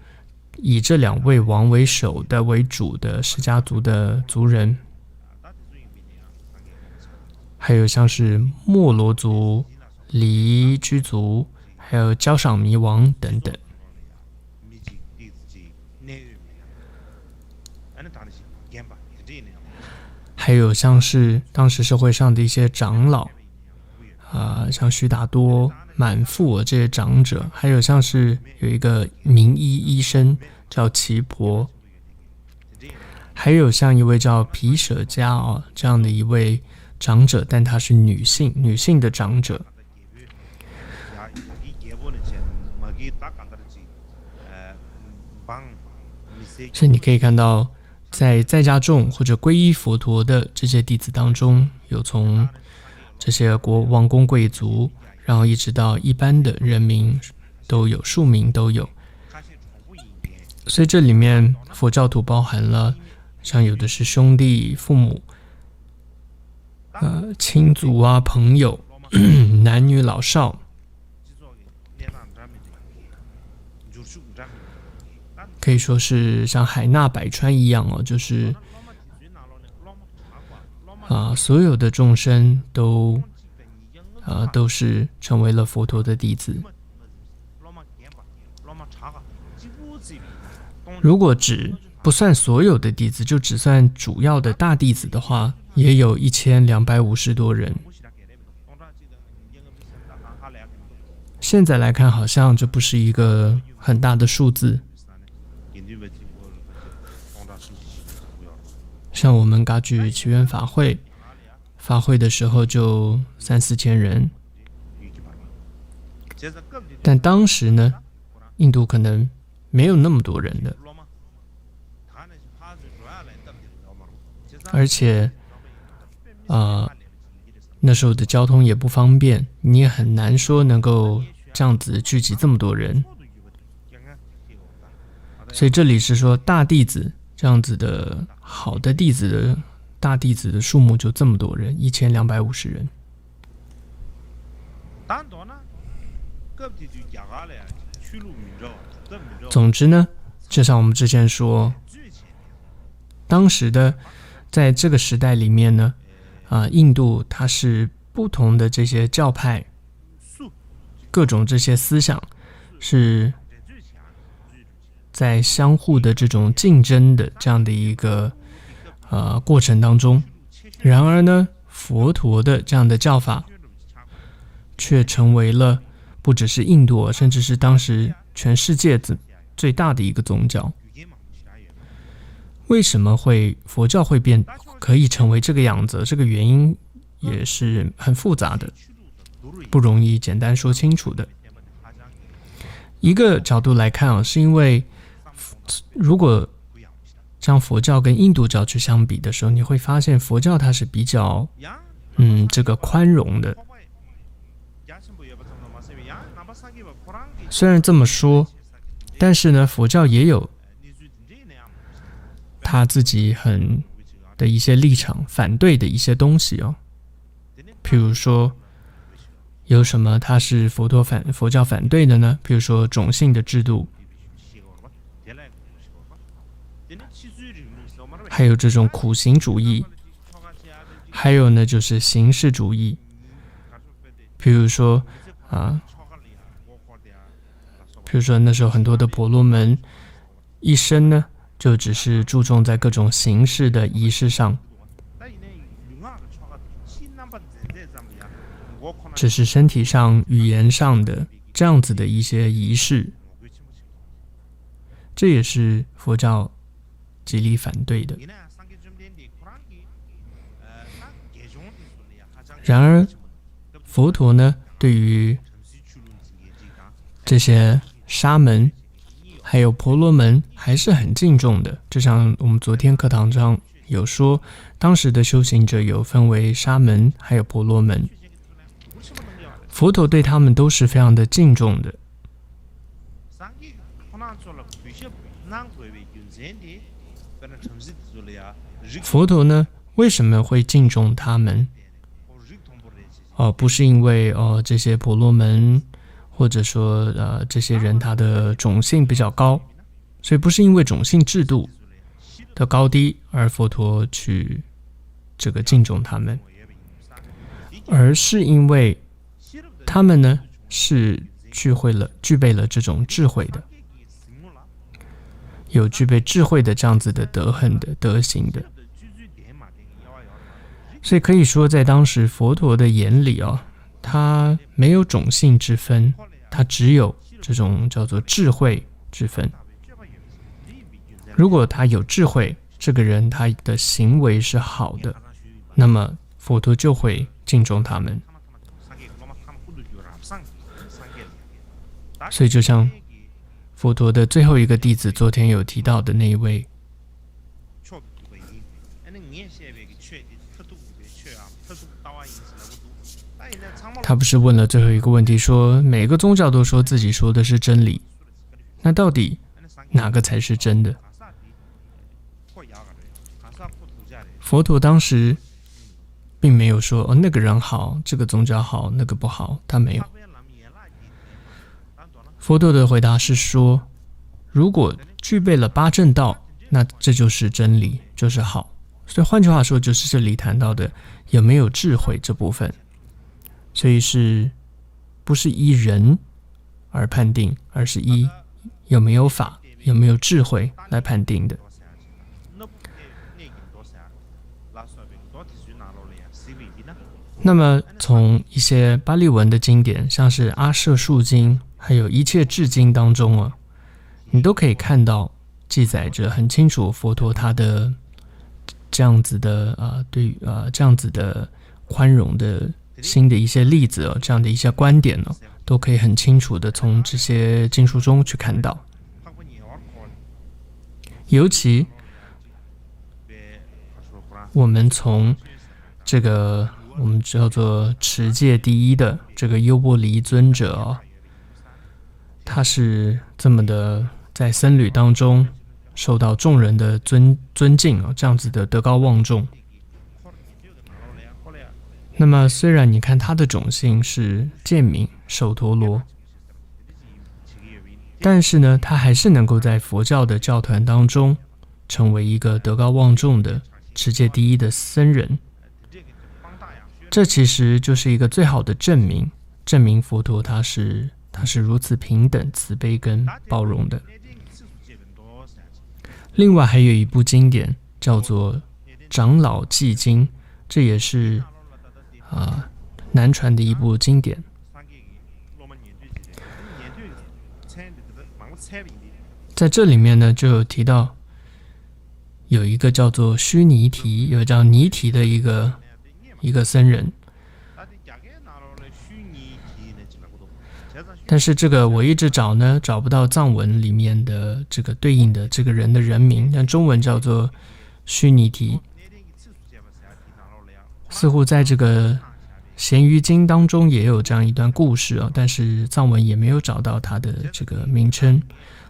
以这2位王为首的为主的释迦族的族人，还有像是莫罗族、黎居族，还有焦赏弥王等等。还有像是当时社会上的一些长老像须达多、满腹这些长者，还有像是有一个名医生叫奇婆，还有像一位叫毗舍迦这样的一位长者，但她是女性的长者。所以你可以看到，在家众或者皈依佛陀的这些弟子当中，有从这些王公贵族，然后一直到一般的人民都有，庶民都有。所以这里面佛教徒包含了像有的是兄弟、父母、亲族朋友男女老少，可以说是像海纳百川一样就是所有的众生都是成为了佛陀的弟子。如果不算所有的弟子，就只算主要的大弟子的话，也有1250多人。现在来看，好像这不是一个很大的数字。像我们噶举祈愿法会的时候就3-4千人，但当时呢，印度可能没有那么多人的，而且那时候的交通也不方便，你也很难说能够这样子聚集这么多人。所以这里是说大弟子这样子的好的弟子的大弟子的数目就这么多人，1250人。总之呢，就像我们之前说，当时的在这个时代里面呢，印度它是不同的这些教派，各种这些思想是在相互的这种竞争的这样的一个过程当中。然而呢，佛陀的这样的教法却成为了不只是印度，甚至是当时全世界最大的一个宗教。为什么佛教会可以成为这个样子？这个原因也是很复杂的，不容易简单说清楚的。一个角度来看是因为如果将佛教跟印度教去相比的时候，你会发现佛教它是比较这个宽容的。虽然这么说，但是呢，佛教也有他自己的一些立场，反对的一些东西譬如说有什么他是佛教反对的呢？譬如说种姓的制度，还有这种苦行主义，还有呢就是形式主义。譬如说那时候很多的婆罗门一生呢就只是注重在各种形式的仪式上，只是身体上、语言上的这样子的一些仪式，这也是佛教极力反对的。然而，佛陀呢，对于这些沙门还有婆罗门还是很敬重的。就像我们昨天课堂上有说，当时的修行者有分为沙门还有婆罗门，佛陀对他们都是非常的敬重的。佛陀呢，为什么会敬重他们？不是因为这些婆罗门或者说这些人他的种姓比较高，所以不是因为种姓制度的高低而佛陀去这个敬重他们，而是因为他们呢是具备了这种智慧的，有具备智慧的这样子的德行的德行的。所以可以说，在当时佛陀的眼里他没有种姓之分，他只有这种叫做智慧之分。如果他有智慧，这个人他的行为是好的，那么佛陀就会敬重他们。所以就像佛陀的最后一个弟子昨天有提到的那一位，他不是问了最后一个问题，说每个宗教都说自己说的是真理，那到底哪个才是真的？佛陀当时并没有说那个人好，这个宗教好，那个不好，他没有。佛陀的回答是说，如果具备了八正道，那这就是真理，就是好。所以换句话说，就是这里谈到的有没有智慧这部分。所以是不是依人而判定，而是依有没有法、有没有智慧来判定的。那么从一些巴利文的经典，像是阿舍述经还有一切智经当中你都可以看到记载着很清楚佛陀他的这样子的这样子的宽容的新的一些例子这样的一些观点都可以很清楚的从这些经书中去看到。尤其我们从这个我们叫做持戒第一的这个优波离尊者他是这么的在僧侣当中受到众人的尊敬这样子的德高望重。那么虽然你看他的种姓是犍民首陀罗，但是呢他还是能够在佛教的教团当中成为一个德高望重的持戒第一的僧人。这其实就是一个最好的证明佛陀他是如此平等慈悲跟包容的。另外还有一部经典叫做长老记经，这也是南传的一部经典。在这里面呢就有提到有一个叫做须弥提，有叫尼提的一个僧人，但是这个我一直找不到藏文里面的这个对应的这个人的人名，但中文叫做须弥提。似乎在这个咸鱼经当中也有这样一段故事但是藏文也没有找到它的这个名称。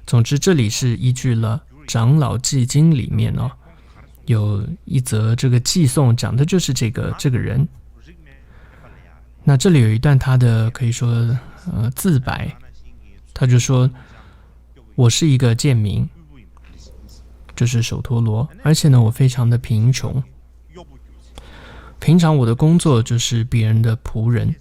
总之这里是依据了长老记经里面有一则这个寄颂，讲的就是这个人。那这里有一段他的可以说自白，他就说我是一个贱民，就是首陀罗，而且呢我非常的贫穷，平常我的工作就是别人的仆人。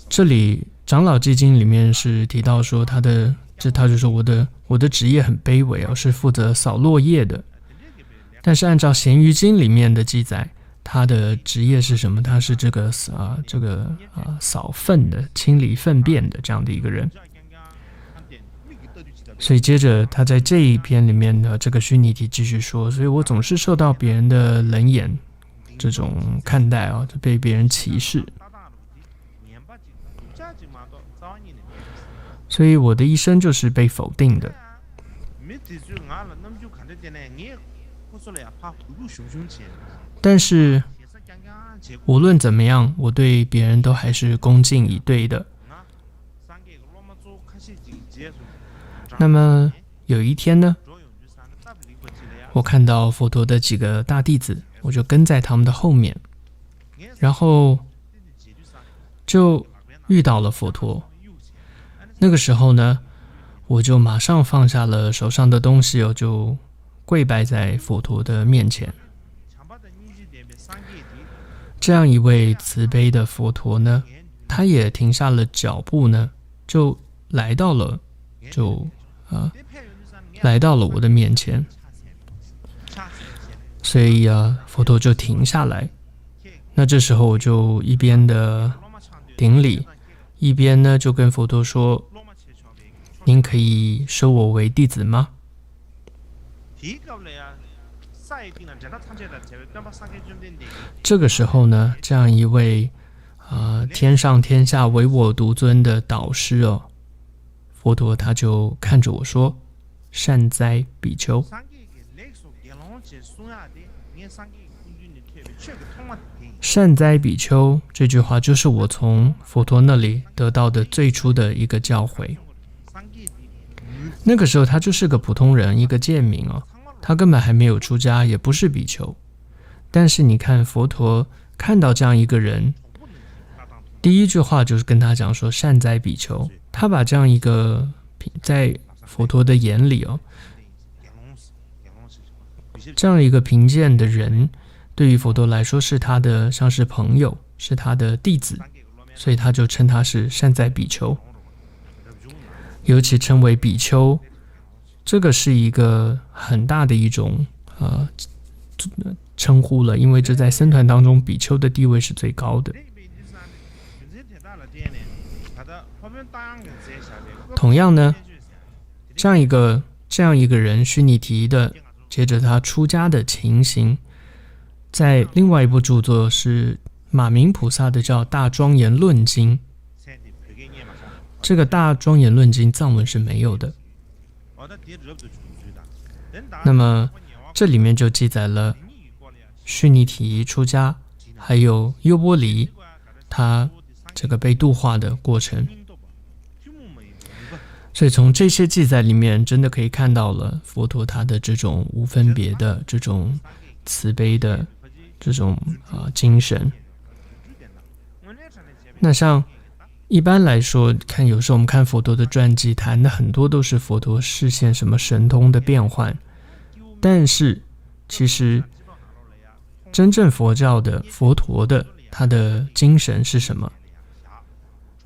这里长老记经里面是提到说他就说我的职业很卑微是负责扫落叶的。但是按照《咸鱼经》里面的记载，他的职业是什么？他是扫粪的、清理粪便的这样的一个人。所以接着他在这一篇里面的这个虚拟体继续说，所以我总是受到别人的冷眼这种看待啊，被别人歧视。所以我的一生就是被否定的。但是无论怎么样，我对别人都还是恭敬以对的。那么有一天呢，我看到佛陀的几个大弟子，我就跟在他们的后面，然后就遇到了佛陀。那个时候呢，我就马上放下了手上的东西，就跪拜在佛陀的面前。这样一位慈悲的佛陀呢，他也停下了脚步呢，就来到了我的面前。所以佛陀就停下来。那这时候我就一边的顶礼，一边呢就跟佛陀说：“您可以收我为弟子吗？”这个时候呢，这样一位天上天下唯我独尊的导师佛陀他就看着我说：“善哉比丘。”善哉比丘这句话就是我从佛陀那里得到的最初的一个教诲。那个时候他就是个普通人，一个贱民他根本还没有出家，也不是比丘。但是你看佛陀看到这样一个人，第一句话就是跟他讲说：“善哉比丘。”他把这样一个在佛陀的眼里这样一个贫贱的人，对于佛陀来说是他的像是朋友，是他的弟子，所以他就称他是善哉比丘。尤其称为比丘，这个是一个很大的一种称呼了，因为这在僧团当中比丘的地位是最高的。同样呢，这样一个人虚拟提的，接着他出家的情形，在另外一部著作是马明菩萨的叫《大庄严论经》。这个《大庄严论经》藏文是没有的。那么这里面就记载了须弥提出家，还有优波离他这个被度化的过程。所以从这些记载里面，真的可以看到了佛陀他的这种无分别的这种慈悲的这种精神。那像一般来说，看有时候我们看佛陀的传记，谈的很多都是佛陀视现什么神通的变换，但是其实真正佛教的佛陀的他的精神是什么？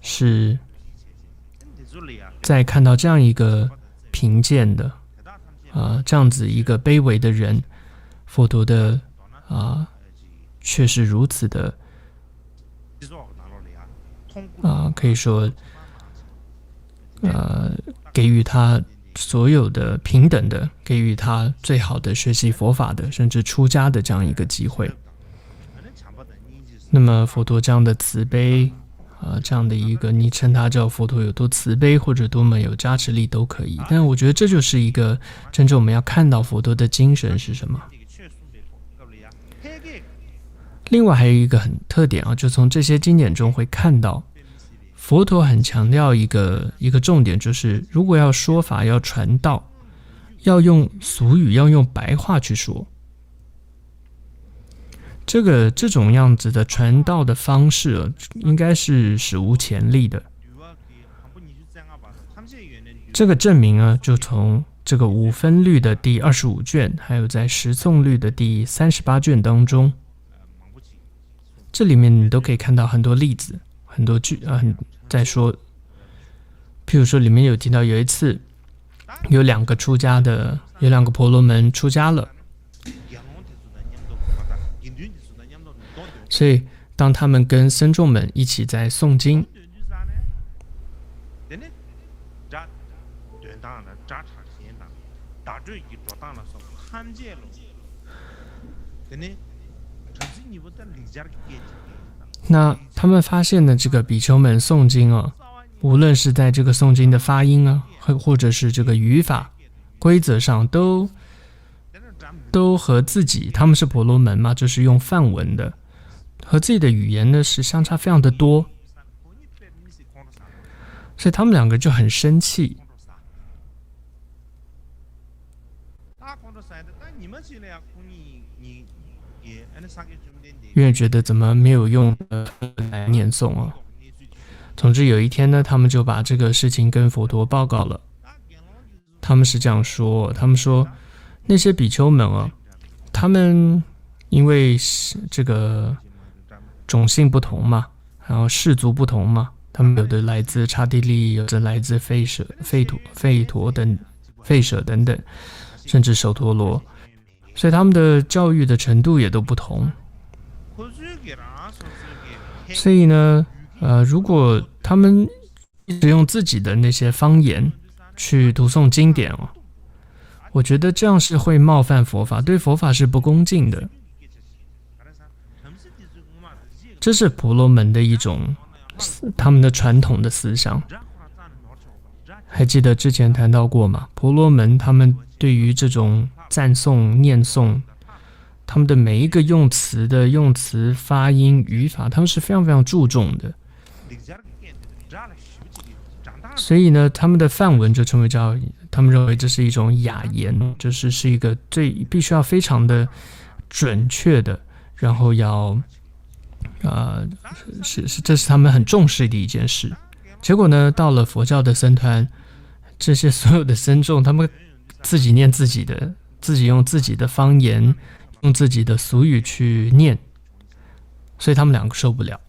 是在看到这样一个贫贱的这样子一个卑微的人，佛陀的却是如此的可以说给予他所有的平等的，给予他最好的学习佛法的，甚至出家的这样一个机会。那么佛陀这样的慈悲这样的一个，你称他叫佛陀有多慈悲或者多么有加持力都可以，但我觉得这就是一个真正我们要看到佛陀的精神是什么。另外还有一个很特点就从这些经典中会看到佛陀很强调一个重点，就是如果要说法要传道，要用俗语，要用白话去说。这种样子的传道的方式应该是史无前例的。这个证明就从这个五分律的第25卷，还有在十颂律的第38卷当中，这里面你都可以看到很多例子，很多句在说，譬如说里面有提到有一次有两个婆罗门出家了，所以当他们跟僧众们一起在诵经，那他们发现的这个比丘们诵经啊，无论是在这个诵经的发音啊，或者是这个语法规则上都和自己，他们是婆罗门嘛，就是用梵文的，和自己的语言呢是相差非常的多，所以他们两个就很生气。因为觉得怎么没有用来念诵啊。总之有一天呢，他们就把这个事情跟佛陀报告了。他们是这样说，他们说那些比丘们啊，他们因为这个种姓不同嘛，然后氏族不同嘛，他们有的来自刹帝利，有的来自吠舍等等，甚至首陀罗，所以他们的教育的程度也都不同。所以呢，如果他们一直用自己的那些方言去读诵经典哦，我觉得这样是会冒犯佛法，对佛法是不恭敬的。这是婆罗门的一种他们的传统的思想。还记得之前谈到过吗？婆罗门他们对于这种赞颂、念诵，他们的每一个用词的用词、发音、语法，他们是非常非常注重的。所以呢，他们的梵文就称为他们认为这是一种雅言，就是是一个必须要非常的准确的，然后要这是他们很重视的一件事。结果呢，到了佛教的僧团，这些所有的僧众，他们自己念自己的，自己用自己的方言，用自己的俗语去念，所以他们两个受不了。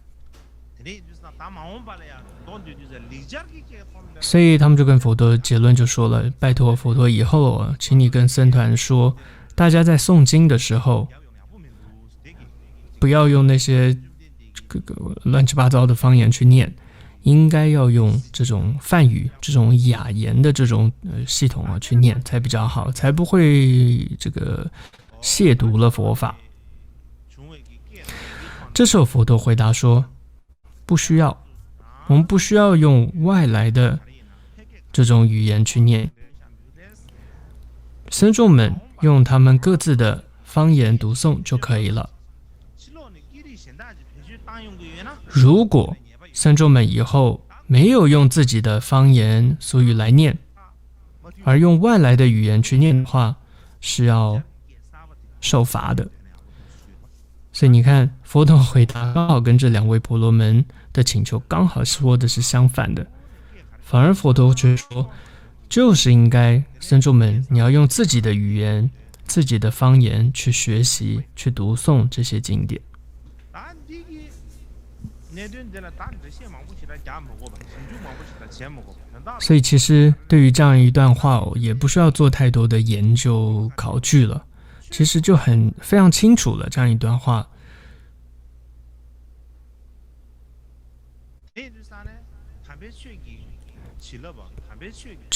所以他们就跟佛陀结论就说了，拜托佛陀以后请你跟僧团说，大家在诵经的时候不要用那些乱七八糟的方言去念，应该要用这种梵语，这种雅言的这种系统去念才比较好，才不会这个亵渎了佛法。这时候佛陀回答说，不需要，我们不需要用外来的这种语言去念，僧众们用他们各自的方言读诵就可以了。如果僧众们以后没有用自己的方言俗语来念，而用外来的语言去念的话，是要受罚的。所以你看，佛陀回答刚好跟这两位婆罗门的请求刚好说的是相反的，反而佛陀却说，就是应该僧众们你要用自己的语言、自己的方言去学习、去读诵这些经典。所以其实对于这样一段话也不需要做太多的研究考据了，其实就非常清楚了。这样一段话，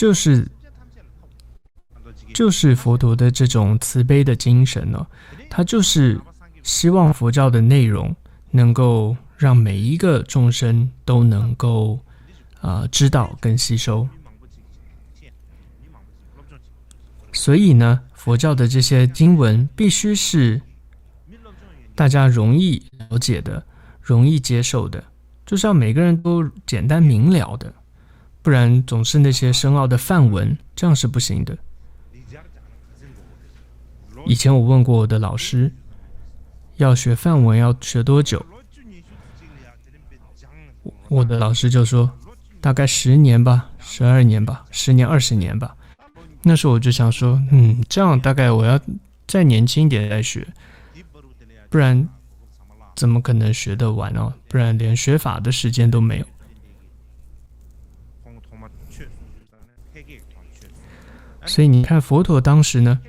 就是佛陀的这种慈悲的精神呢，他就是希望佛教的内容能够让每一个众生都能够知道跟吸收。所以呢，佛教的这些经文必须是大家容易了解的、容易接受的，就是要每个人都简单明了的，不然总是那些深奥的梵文，这样是不行的。以前我问过我的老师，要学梵文要学多久？我的老师就说，大概10年吧，12年吧，10年20年吧。那时候我就想说，这样大概我要再年轻一点再学，不然怎么可能学得完哦？不然连学法的时间都没有。所以你看佛陀当时呢，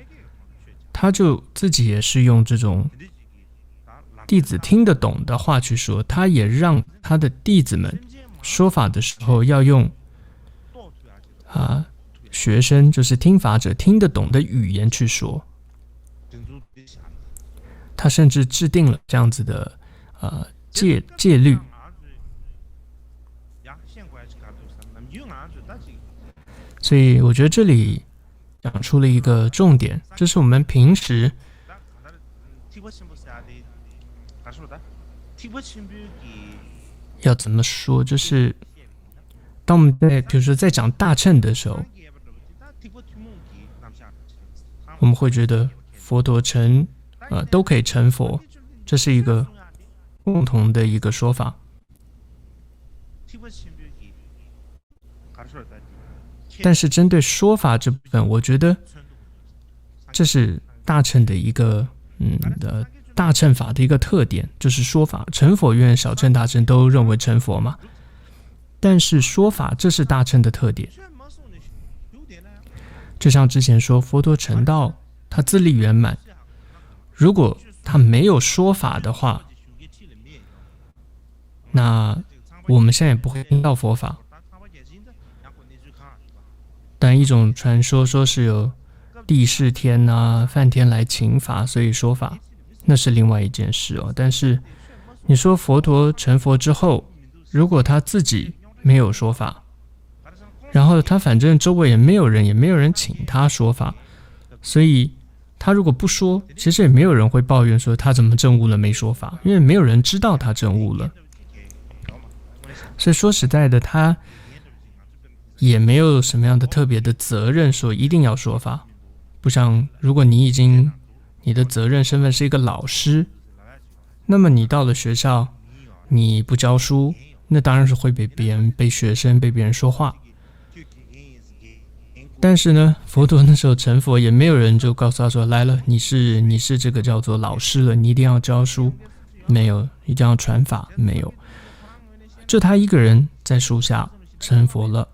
他就自己也是用这种弟子听得懂的话去说，他也让他的弟子们说法的时候要用学生就是听法者听得懂的语言去说。他甚至制定了这样子的戒律。所以我觉得这里讲出了一个重点，这是我们平时要怎么说，就是当我们在比如说在讲大乘的时候，我们会觉得佛陀成都可以成佛，这是一个共同的一个说法。但是针对说法这部分，我觉得这是大乘的一个大乘法的一个特点，就是说法。成佛院、小乘、大乘都认为成佛嘛，但是说法这是大乘的特点。就像之前说，佛陀成道，他自力圆满，如果他没有说法的话，那我们现在也不会听到佛法。但一种传说说是有帝释天梵天来请法，所以说法，那是另外一件事哦。但是你说佛陀成佛之后，如果他自己没有说法，然后他反正周围也没有人请他说法，所以他如果不说，其实也没有人会抱怨说他怎么证悟了没说法，因为没有人知道他证悟了。所以说实在的，他也没有什么样的特别的责任说一定要说法，不像如果你的责任身份是一个老师，那么你到了学校你不教书，那当然是会被学生被别人说话。但是呢，佛陀那时候成佛，也没有人就告诉他说来了，你是这个叫做老师了，你一定要教书，没有，一定要传法，没有，就他一个人在树下成佛了，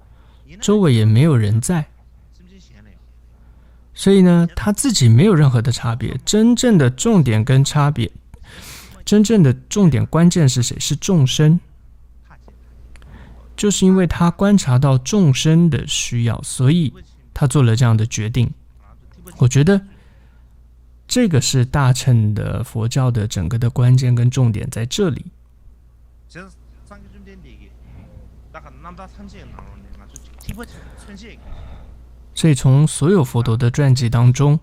周围也没有人在，所以呢，他自己没有任何的差别。真正的重点跟差别，真正的重点关键是谁？是众生。就是因为他观察到众生的需要，所以他做了这样的决定。我觉得这个是大乘的佛教的整个的关键跟重点在这里。所以从所有佛陀的传记当中，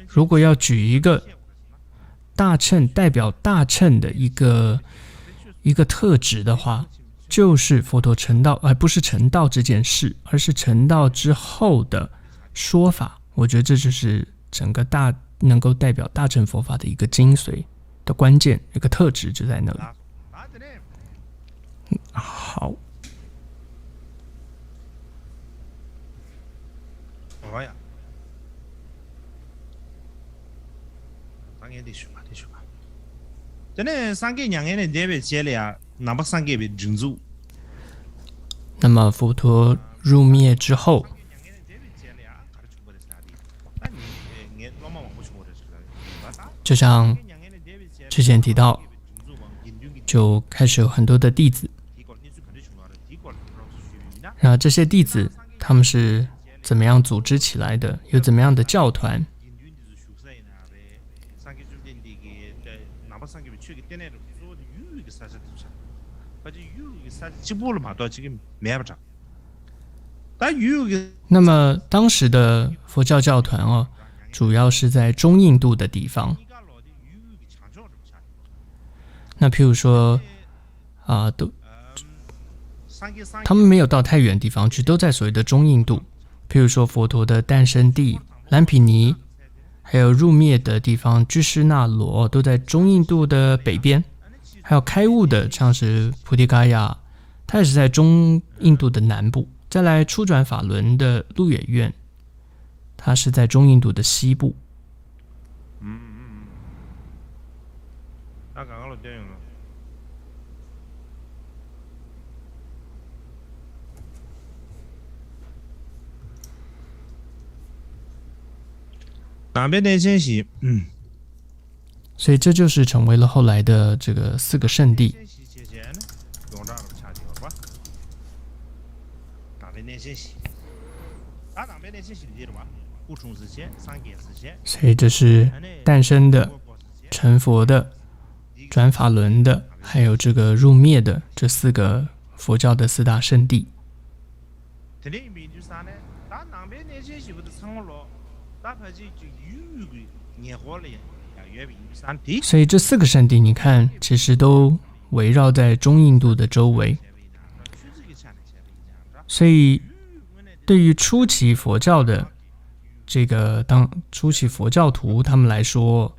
如果要举一个大乘代表大乘的一个特质的话，就是佛陀成道，而不是成道这件事，而是成道之后的说法。我觉得这就是整个能够代表大乘佛法的一个精髓的关键，一个特质就在那里。好。那么佛陀入灭之后，就像之前提到，就开始有很多的弟子。然后这些弟子他们是怎么样组织起来的？有怎么样的教团？那么当时的佛教教团主要是在中印度的地方。那譬如说他们没有到太远的地方去，都在所谓的中印度。譬如说佛陀的诞生地兰毗尼，还有入灭的地方居士那罗，都在中印度的北边。还有开悟的像是菩提伽亚，它也是在中印度的南部。再来初转法轮的鹿野苑，它是在中印度的西部。那边的真是，所以这就是成为了后来的这个4个圣地。所以这是诞生的、成佛的、转法轮的，还有这个入灭的这4个佛教的4大圣地。所以这4个圣地你看其实都围绕在中印度的周围，所以对于初期佛教的这个初期佛教徒他们来说，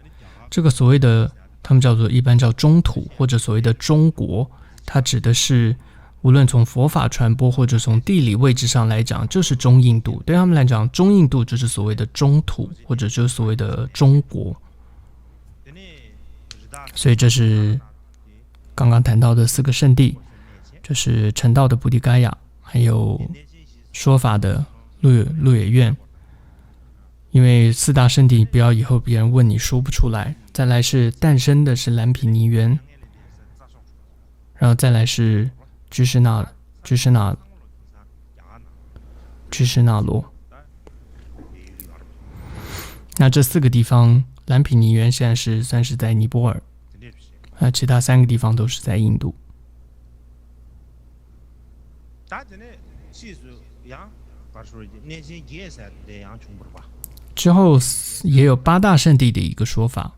这个所谓的他们一般叫中土或者所谓的中国，它指的是无论从佛法传播或者从地理位置上来讲，就是中印度。对他们来讲，中印度就是所谓的中土，或者就是所谓的中国。所以这是刚刚谈到的4个圣地，就是成道的菩提伽亚，还有说法的鹿野苑。因为4大圣地不要以后别人问你说不出来。再来是诞生的是蓝毗尼园，然后再来是居士那罗。那这4个地方，蓝毗尼园现在算是在尼泊尔，其他3个地方都是在印度。之后也有8大圣地的一个说法，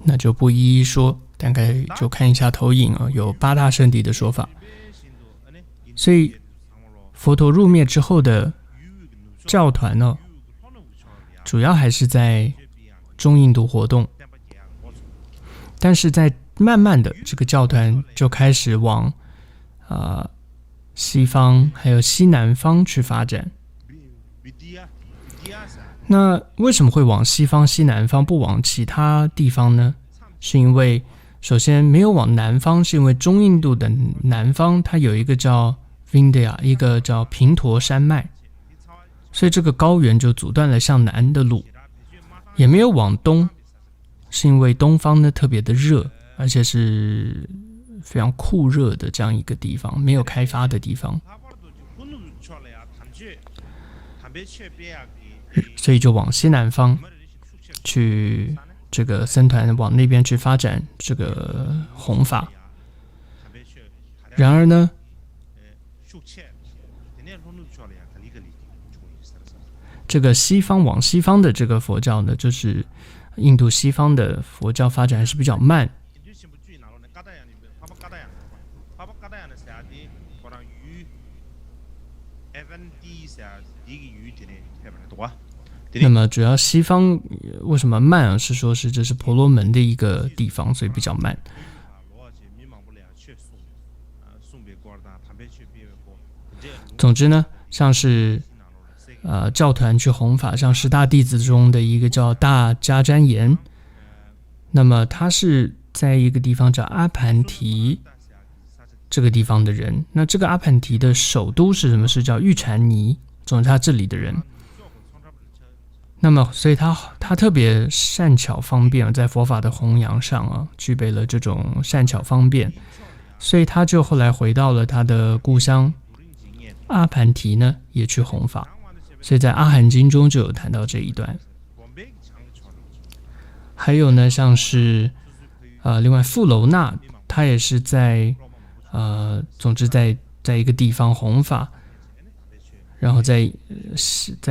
那就不一一说，大概就看一下投影有8大圣地的说法。所以佛陀入灭之后的教团主要还是在中印度活动，但是在慢慢的这个教团就开始往西方还有西南方去发展。那为什么会往西方西南方不往其他地方呢？是因为首先没有往南方，是因为中印度的南方它有一个叫 Vindhya， 一个叫平陀山脉，所以这个高原就阻断了向南的路。也没有往东，是因为东方呢特别的热，而且是非常酷热的这样一个地方，没有开发的地方，所以就往西南方去，这个僧团往那边去发展这个弘法。然而呢，这个西方往西方的这个佛教呢，就是印度西方的佛教发展还是比较慢。那么主要西方为什么慢啊？是说这是婆罗门的一个地方，所以比较慢。总之呢，像是教团去弘法，像10大弟子中的一个叫大迦旃延，那么他是在一个地方叫阿盘提这个地方的人。那这个阿盘提的首都是什么？是叫玉禅尼，总之他这里的人。那么所以他特别善巧方便，在佛法的弘扬上具备了这种善巧方便，所以他就后来回到了他的故乡阿盘提呢，也去弘法。所以在阿含经中就有谈到这一段。还有呢，像是另外富楼那，他也是在总之在一个地方弘法，然后在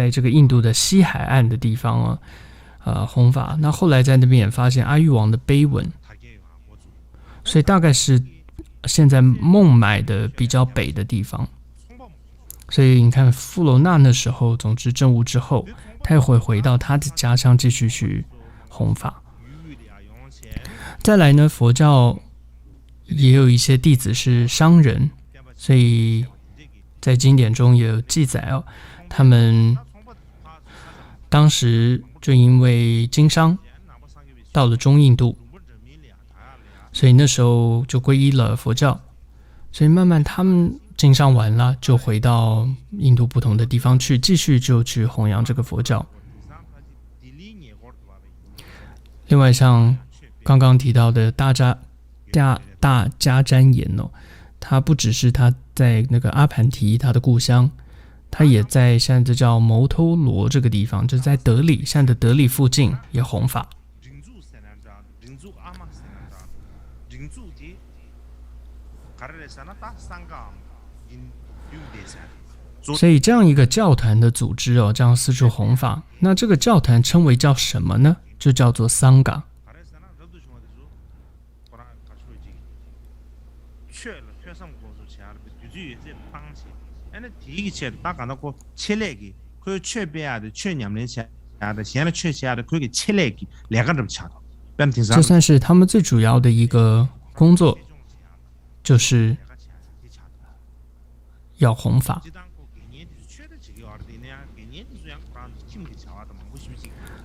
这个印度的西海岸的地方弘法。那后来在那边也发现阿育王的碑文，所以大概是现在孟买的比较北的地方。所以你看富楼那那时候，总之证悟之后，他又会回到他的家乡继续去弘法。再来呢，佛教也有一些弟子是商人，所以在经典中也有记载他们当时就因为经商到了中印度，所以那时候就皈依了佛教，所以慢慢他们经商完了，就回到印度不同的地方去，继续就去弘扬这个佛教。另外，像刚刚提到的大迦旃延哦，他不只是他在那个阿盘提他的故乡，他也在现在叫摩托罗这个地方，就是在德里，现在的德里附近也弘法。所以这样一个教团的组织哦，这样四处弘法，那这个教团称为叫什么呢？就叫做桑嘎。这算是他们最主要的一个工作，就是要弘法。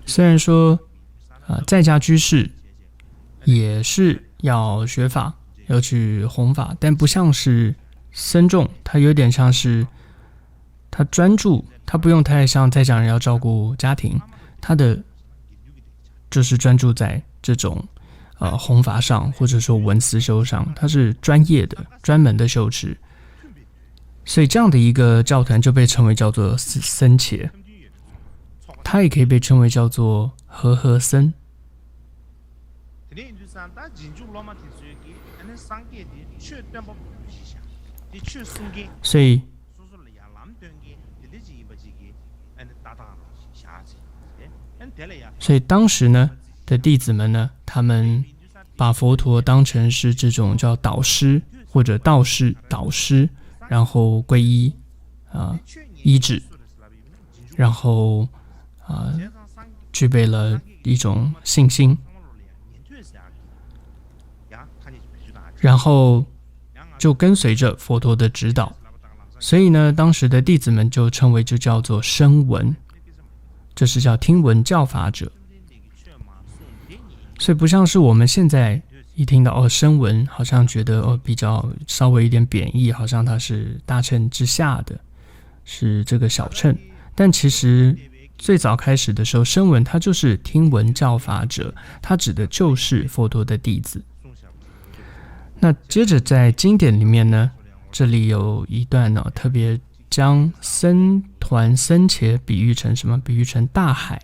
虽然说在家居士也是要学法，要去弘法，但不像是僧众，他有点像是他专注，他不用太像在家人要照顾家庭，他的就是专注在这种弘法上，或者说文思修上，他是专业的、专门的修持，所以这样的一个教团就被称为叫做僧伽，它也可以被称为叫做和僧。所以当时呢的弟子们呢，他们把佛陀当成是这种叫导师或者道士导师，然后皈依依止，然后具备了一种信心，然后就跟随着佛陀的指导，所以呢，当时的弟子们就称为就叫做声闻，这是叫听闻教法者。所以不像是我们现在一听到声闻，好像觉得比较稍微一点贬义，好像它是大乘之下的，是这个小乘。但其实最早开始的时候，声闻它就是听闻教法者，它指的就是佛陀的弟子。那接着在经典里面呢，这里有一段呢，特别将僧团僧伽比喻成什么？比喻成大海。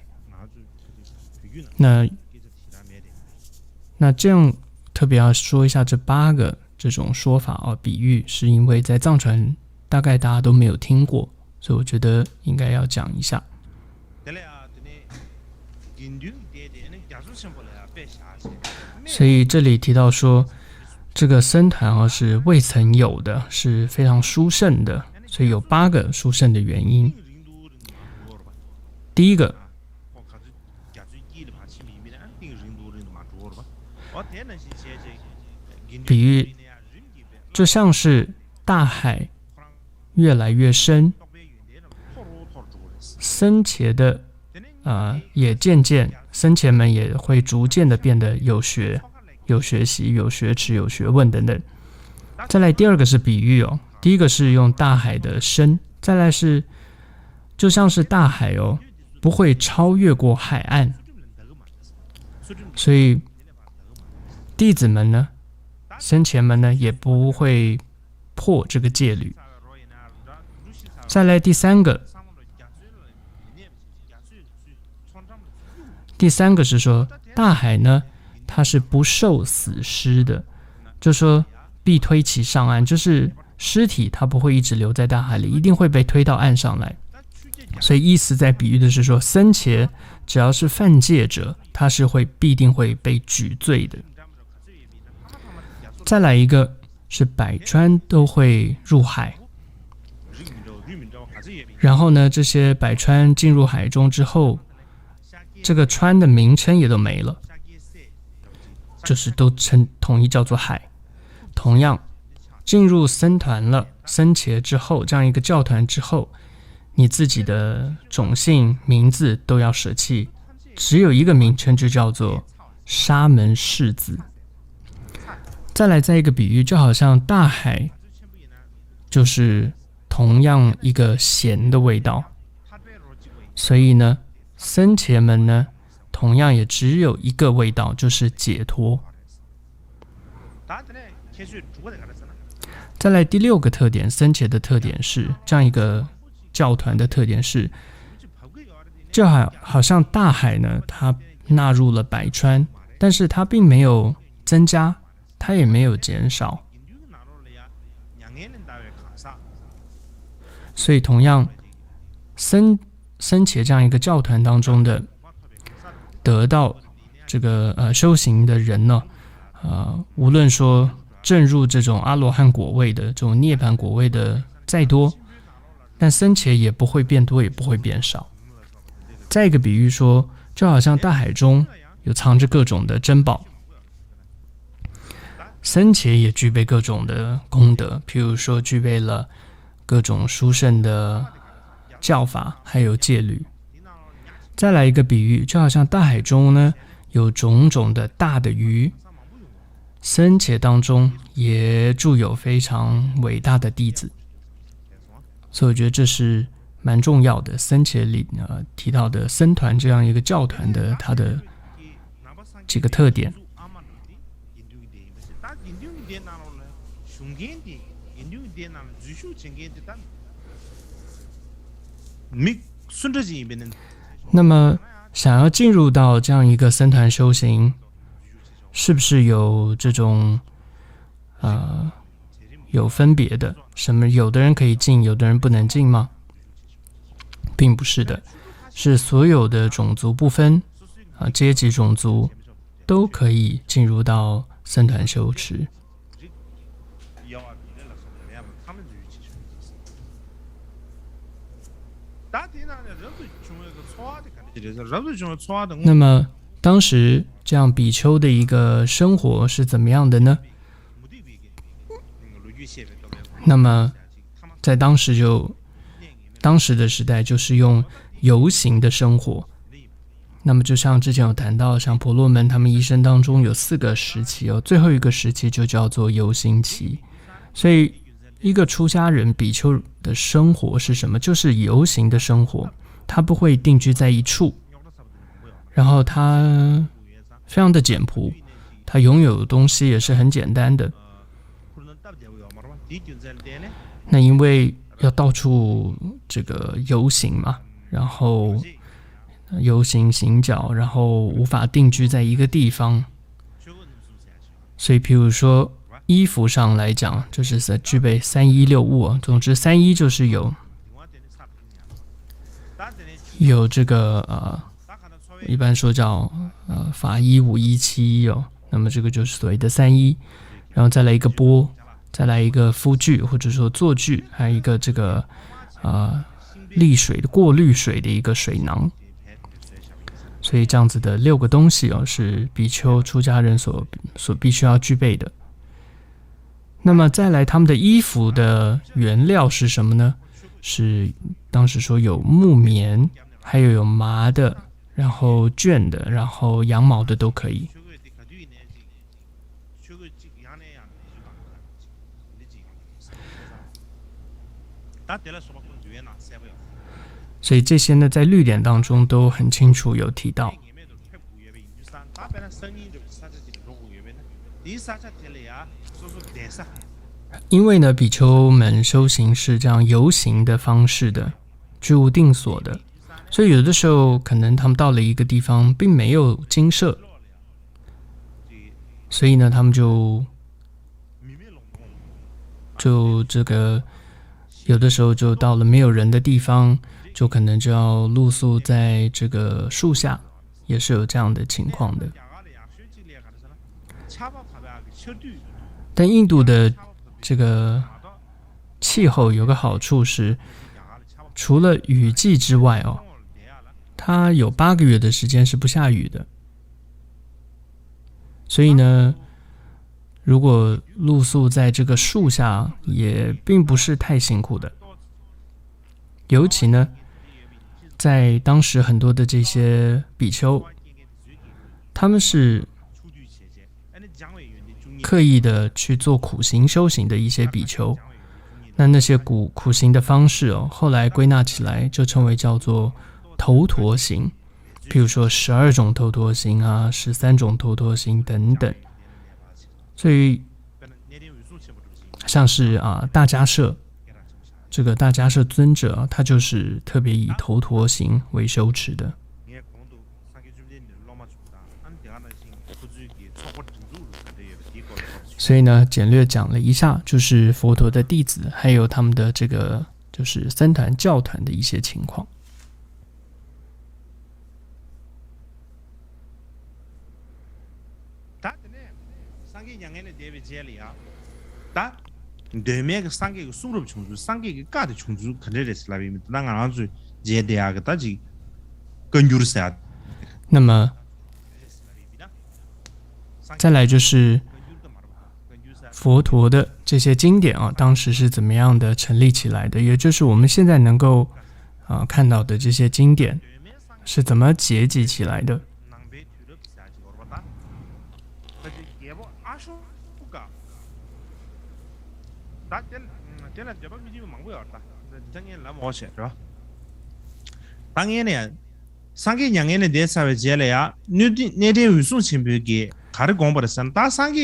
那这样特别要说一下这8个这种说法比喻，是因为在藏传大概大家都没有听过，所以我觉得应该要讲一下。所以这里提到说，这个僧团是未曾有的，是非常殊胜的，所以有8个殊胜的原因。第一个，比喻就像是大海越来越深，僧伽的也渐渐，僧伽们也会逐渐的变得有学、有学习、有学持、有学问等等。再来第二个是比喻第一个是用大海的深，再来是就像是大海不会超越过海岸，所以弟子们呢，僧伽们呢，也不会破这个戒律。再来第三个是说，大海呢，它是不受死尸的，就说必推其上岸，就是尸体它不会一直留在大海里，一定会被推到岸上来。所以意思在比喻的是说，僧伽只要是犯戒者，他是必定会被举罪的。再来一个是百川都会入海，然后呢，这些百川进入海中之后，这个川的名称也都没了，就是都统一叫做海。同样，进入僧团了，僧伽之后，这样一个教团之后，你自己的种姓、名字都要舍弃，只有一个名称，就叫做沙门释子。再来一个比喻，就好像大海就是同样一个咸的味道。所以呢，僧伽们呢，同样也只有一个味道，就是解脱。再来第6个特点，僧伽的特点是这样一个教团的特点是，就好像大海呢，它纳入了百川，但是它并没有增加，它也没有减少。所以同样，僧伽这样一个教团当中的得到这个修行的人呢，无论说证入这种阿罗汉果位的这种涅槃果位的再多，但僧伽也不会变多，也不会变少。再一个比喻说，就好像大海中有藏着各种的珍宝，僧伽也具备各种的功德，譬如说具备了各种殊胜的教法，还有戒律。再来一个比喻，就好像大海中呢有种种的大的鱼，僧伽当中也住有非常伟大的弟子。所以我觉得这是蛮重要的，僧伽里提到的僧团这样一个教团的它的几个特点。那么想要进入到这样一个僧团修行，是不是有这种有分别的？什么有的人可以进，有的人不能进吗？并不是的，是所有的种族不分阶级种族都可以进入到僧团修持。那么当时这样比丘的一个生活是怎么样的呢？那么在当时的时代就是用游行的生活。那么就像之前有谈到，像婆罗门他们一生当中有4个时期最后一个时期就叫做游行期。所以一个出家人比丘的生活是什么？就是游行的生活，他不会定居在一处，然后他非常的简朴，他拥有的东西也是很简单的。那因为要到处这个游行嘛，然后游行行脚，然后无法定居在一个地方，所以譬如说衣服上来讲，就是具备3衣6物总之3衣就是有这个一般说叫法衣5衣7衣那么这个就是所谓的3衣，然后再来一个钵，再来一个夫具或者说坐具，还有一个这个沥水的过滤水的一个水囊。所以这样子的6个东西是比丘出家人所必须要具备的。那么再来他们的衣服的原料是什么呢？是当时说有木棉，还有麻的，然后绢的，然后羊毛的都可以。所以这些呢，在律典当中都很清楚有提到。因为呢，比丘们修行是这样游行的方式的，居无定所的，所以有的时候可能他们到了一个地方，并没有精舍，所以呢，他们就这个有的时候就到了没有人的地方，就可能就要露宿在这个树下，也是有这样的情况的。但印度的这个气候有个好处是，除了雨季之外它有8个月的时间是不下雨的。所以呢，如果露宿在这个树下，也并不是太辛苦的。尤其呢，在当时很多的这些比丘，他们是刻意的去做苦行修行的一些比丘，那些苦行的方式哦，后来归纳起来就称为叫做头陀行，譬如说12种头陀行啊，13种头陀行等等。所以像是大迦叶，这个大迦叶尊者他就是特别以头陀行为修持的。所以呢，简略讲了一下，就是佛陀的弟子，还有他们的这个就是僧团教团的一些情况。那么再来就是佛陀的这些经典啊，当时是怎么样的成立起来的？也就是我们现在能够看到的这些经典是怎么结集起来的？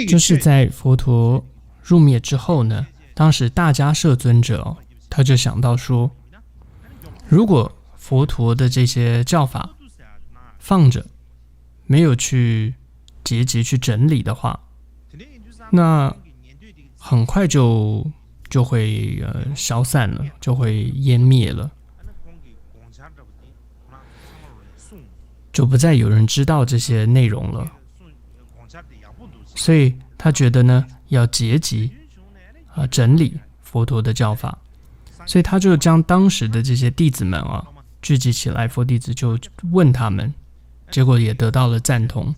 就是在佛陀入灭之后呢，当时大迦叶尊者他就想到说，如果佛陀的这些教法放着没有去结集去整理的话，那很快就会消散了，就会湮灭了，就不再有人知道这些内容了。所以他觉得呢，要结集整理佛陀的教法，所以他就将当时的这些弟子们聚集起来，佛弟子就问他们，结果也得到了赞同。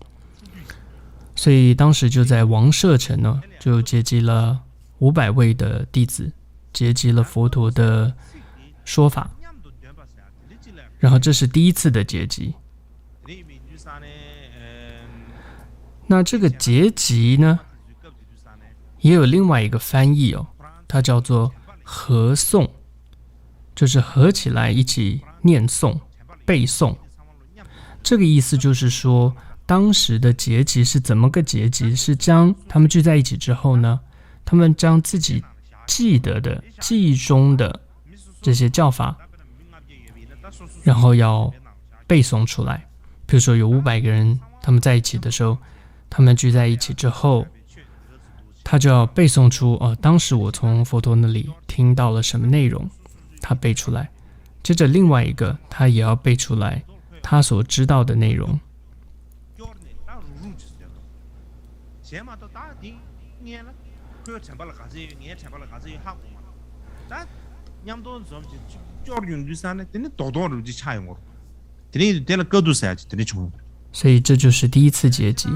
所以当时就在王舍城呢，就结集了500位的弟子，结集了佛陀的说法，然后这是第一次的结集。那这个结集呢，也有另外一个翻译它叫做合诵，就是合起来一起念诵、背诵。这个意思就是说，当时的结集是怎么个结集？是将他们聚在一起之后呢，他们将自己记得的、记忆中的这些教法，然后要背诵出来。比如说有500个人，他们在一起的时候，他们聚在一起之后，他就要背诵出当时我从佛陀那里听到了什么内容，他背出来。接着另外一个他也要背出来他所知道的内容。所以这就是第一次结集。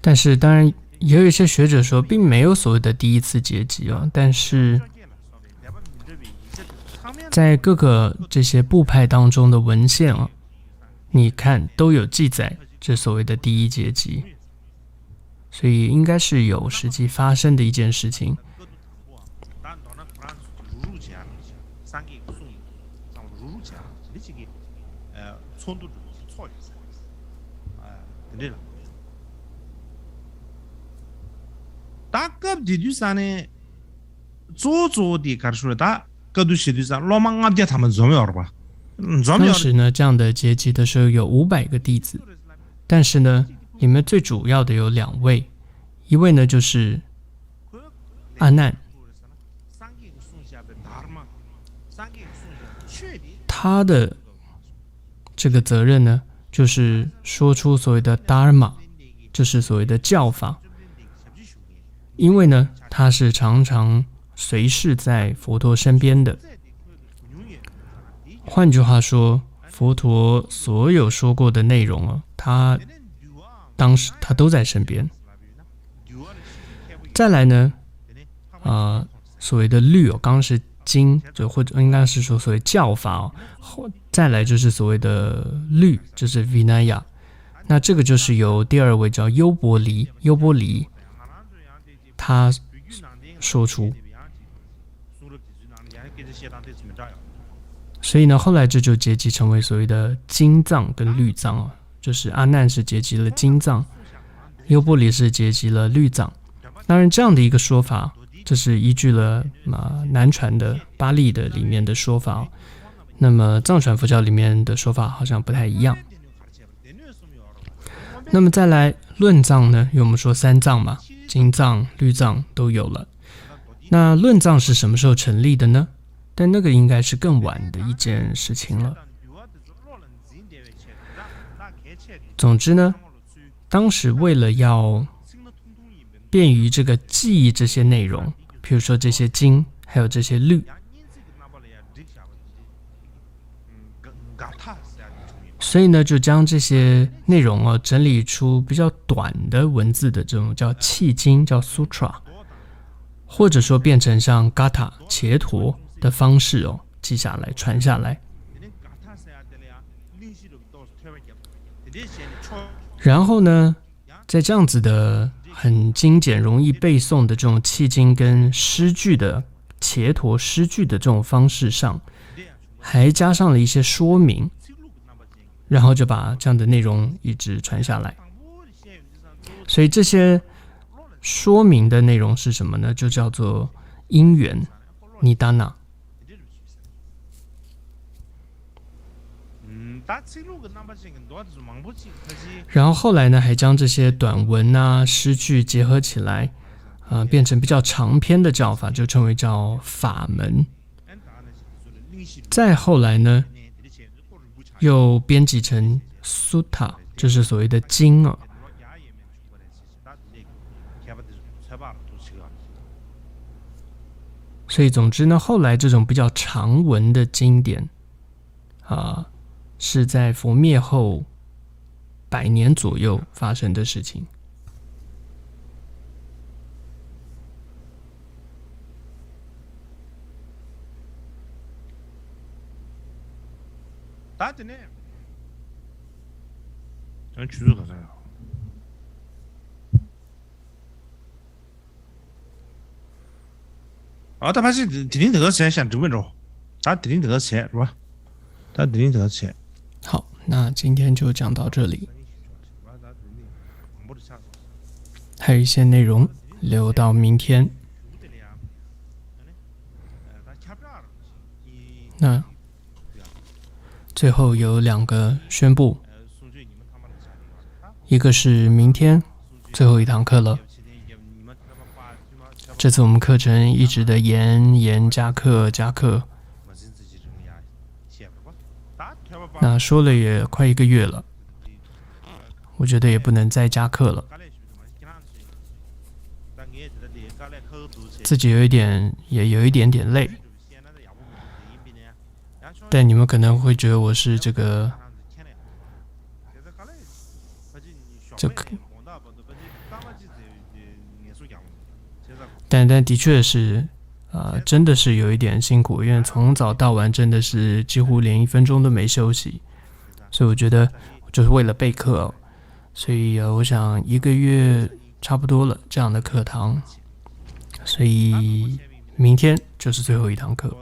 但是当然也有一些学者说并没有所谓的第一次结集但是在各个这些部派当中的文献你看都有记载这所谓的第一结集，所以应该是有实际发生的一件事情。当时呢，这样的结集的时候有500个弟子，但是呢，里面最主要的有2位，一位呢就是阿难，他的这个责任呢，就是说出所谓的 Dharma， 就是所谓的教法。因为呢，他是常常随侍在佛陀身边的。换句话说，佛陀所有说过的内容他当时他都在身边。再来呢，所谓的律刚刚是经，或者应该是说所谓教法再来就是所谓的律，就是 Vinaya。那这个就是由第2位叫优波离，他说出。所以呢，后来这就结集成为所谓的金藏跟律藏啊，就是阿难是结集了金藏，优波离是结集了律藏。当然，这样的一个说法，这是依据了南传的巴利的里面的说法哦。那么藏传佛教里面的说法好像不太一样。那么再来论藏呢，因为我们说三藏嘛，金藏、律藏都有了。那论藏是什么时候成立的呢？但那个应该是更晚的一件事情了。总之呢，当时为了要便于这个记忆这些内容，譬如说这些经，还有这些律，所以呢，就将这些内容整理出比较短的文字的这种叫契经，叫 sutra， 或者说变成像 gata 伽陀的方式记下来、传下来。然后呢，在这样子的很精简、容易背诵的这种契经跟诗句的伽陀诗句的这种方式上，还加上了一些说明，然后就把这样的内容一直传下来。所以这些说明的内容是什么呢？就叫做因缘尼达那。然后后来呢，还将这些短文啊、诗句结合起来，变成比较长篇的教法，就称为叫法门。再后来呢，又编辑成 sutta， 就是所谓的经啊。所以总之呢，后来这种比较长文的经典是在佛灭后100年左右发生的事情。他把是提领这个钱先准备着，他提领这个钱是吧？他提领这个钱。好，那今天就讲到这里，还有一些内容留到明天。那最后有2个宣布，一个是明天最后一堂课了。这次我们课程一直的延加课，那说了也快1个月了，我觉得也不能再加课了，自己也有一点点累，但你们可能会觉得我是这个但的确是真的是有一点辛苦，因为从早到晚真的是几乎连1分钟都没休息，所以我觉得就是为了备课所以我想1个月差不多了这样的课堂，所以明天就是最后一堂课。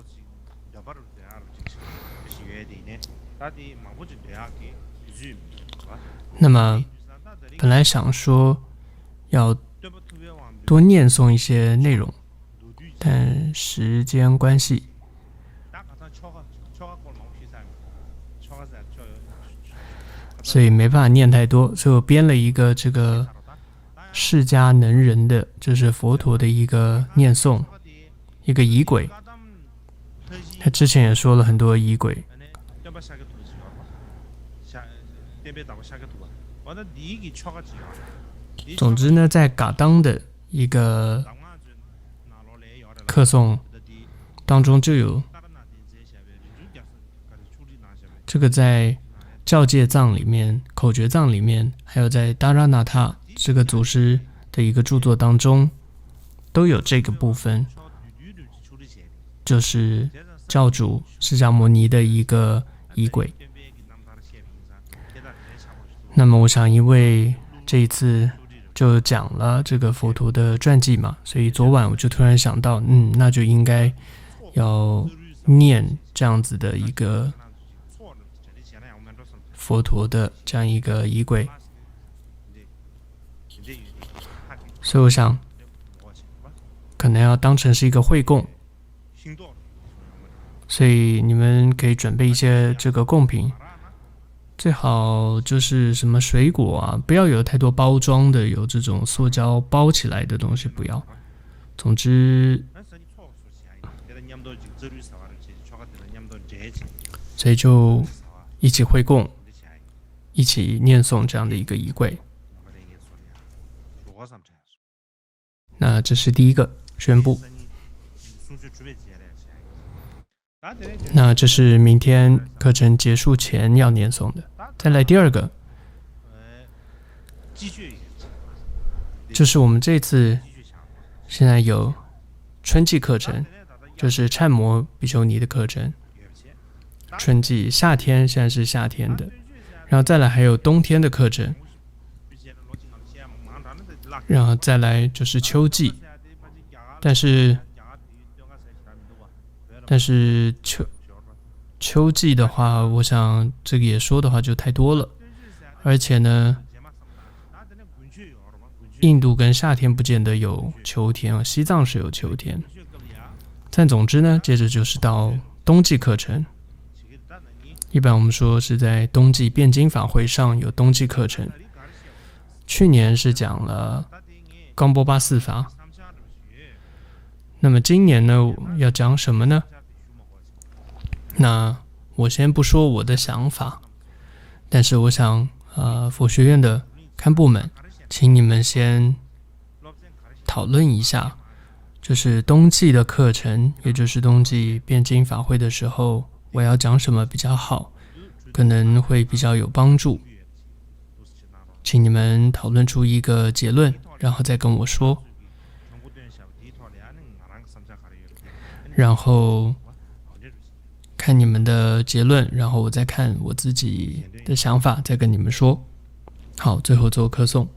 那么本来想说要多念诵一些内容，但时间关系，所以没办法念太多，所以我编了一个这个释迦能人的，就是佛陀的一个念诵，一个仪轨。他之前也说了很多仪轨。总之呢，在噶当的一个课诵当中就有这个，在教戒藏里面、口诀藏里面，还有在达拉那塔这个祖师的一个著作当中都有这个部分，就是教主释迦牟尼的一个仪轨。那么我想因为这一次就讲了这个佛陀的传记嘛，所以昨晚我就突然想到，那就应该要念这样子的一个佛陀的这样一个仪轨，所以我想可能要当成是一个会供，所以你们可以准备一些这个贡品，最好就是什么水果啊，不要有太多包装的，有这种塑胶包起来的东西不要。总之，所以就一起会供，一起念诵这样的一个仪轨。那这是第一个宣布。那这是明天课程结束前要念诵的。再来第二个，就是我们这次现在有春季课程，就是忏摩比丘尼的课程。春季夏天现在是夏天的，然后再来还有冬天的课程，然后再来就是秋季，但是秋季的话，我想这个也说的话就太多了，而且呢，印度跟夏天不见得有秋天，西藏是有秋天。但总之呢，接着就是到冬季课程，一般我们说是在冬季辩经法会上有冬季课程。去年是讲了冈波巴四法，那么今年呢要讲什么呢？那我先不说我的想法，但是我想佛学院的堪布们，请你们先讨论一下，就是冬季的课程，也就是冬季辩经法会的时候，我要讲什么比较好，可能会比较有帮助。请你们讨论出一个结论，然后再跟我说，然后看你们的结论，然后我再看我自己的想法，再跟你们说。好，最后做课诵。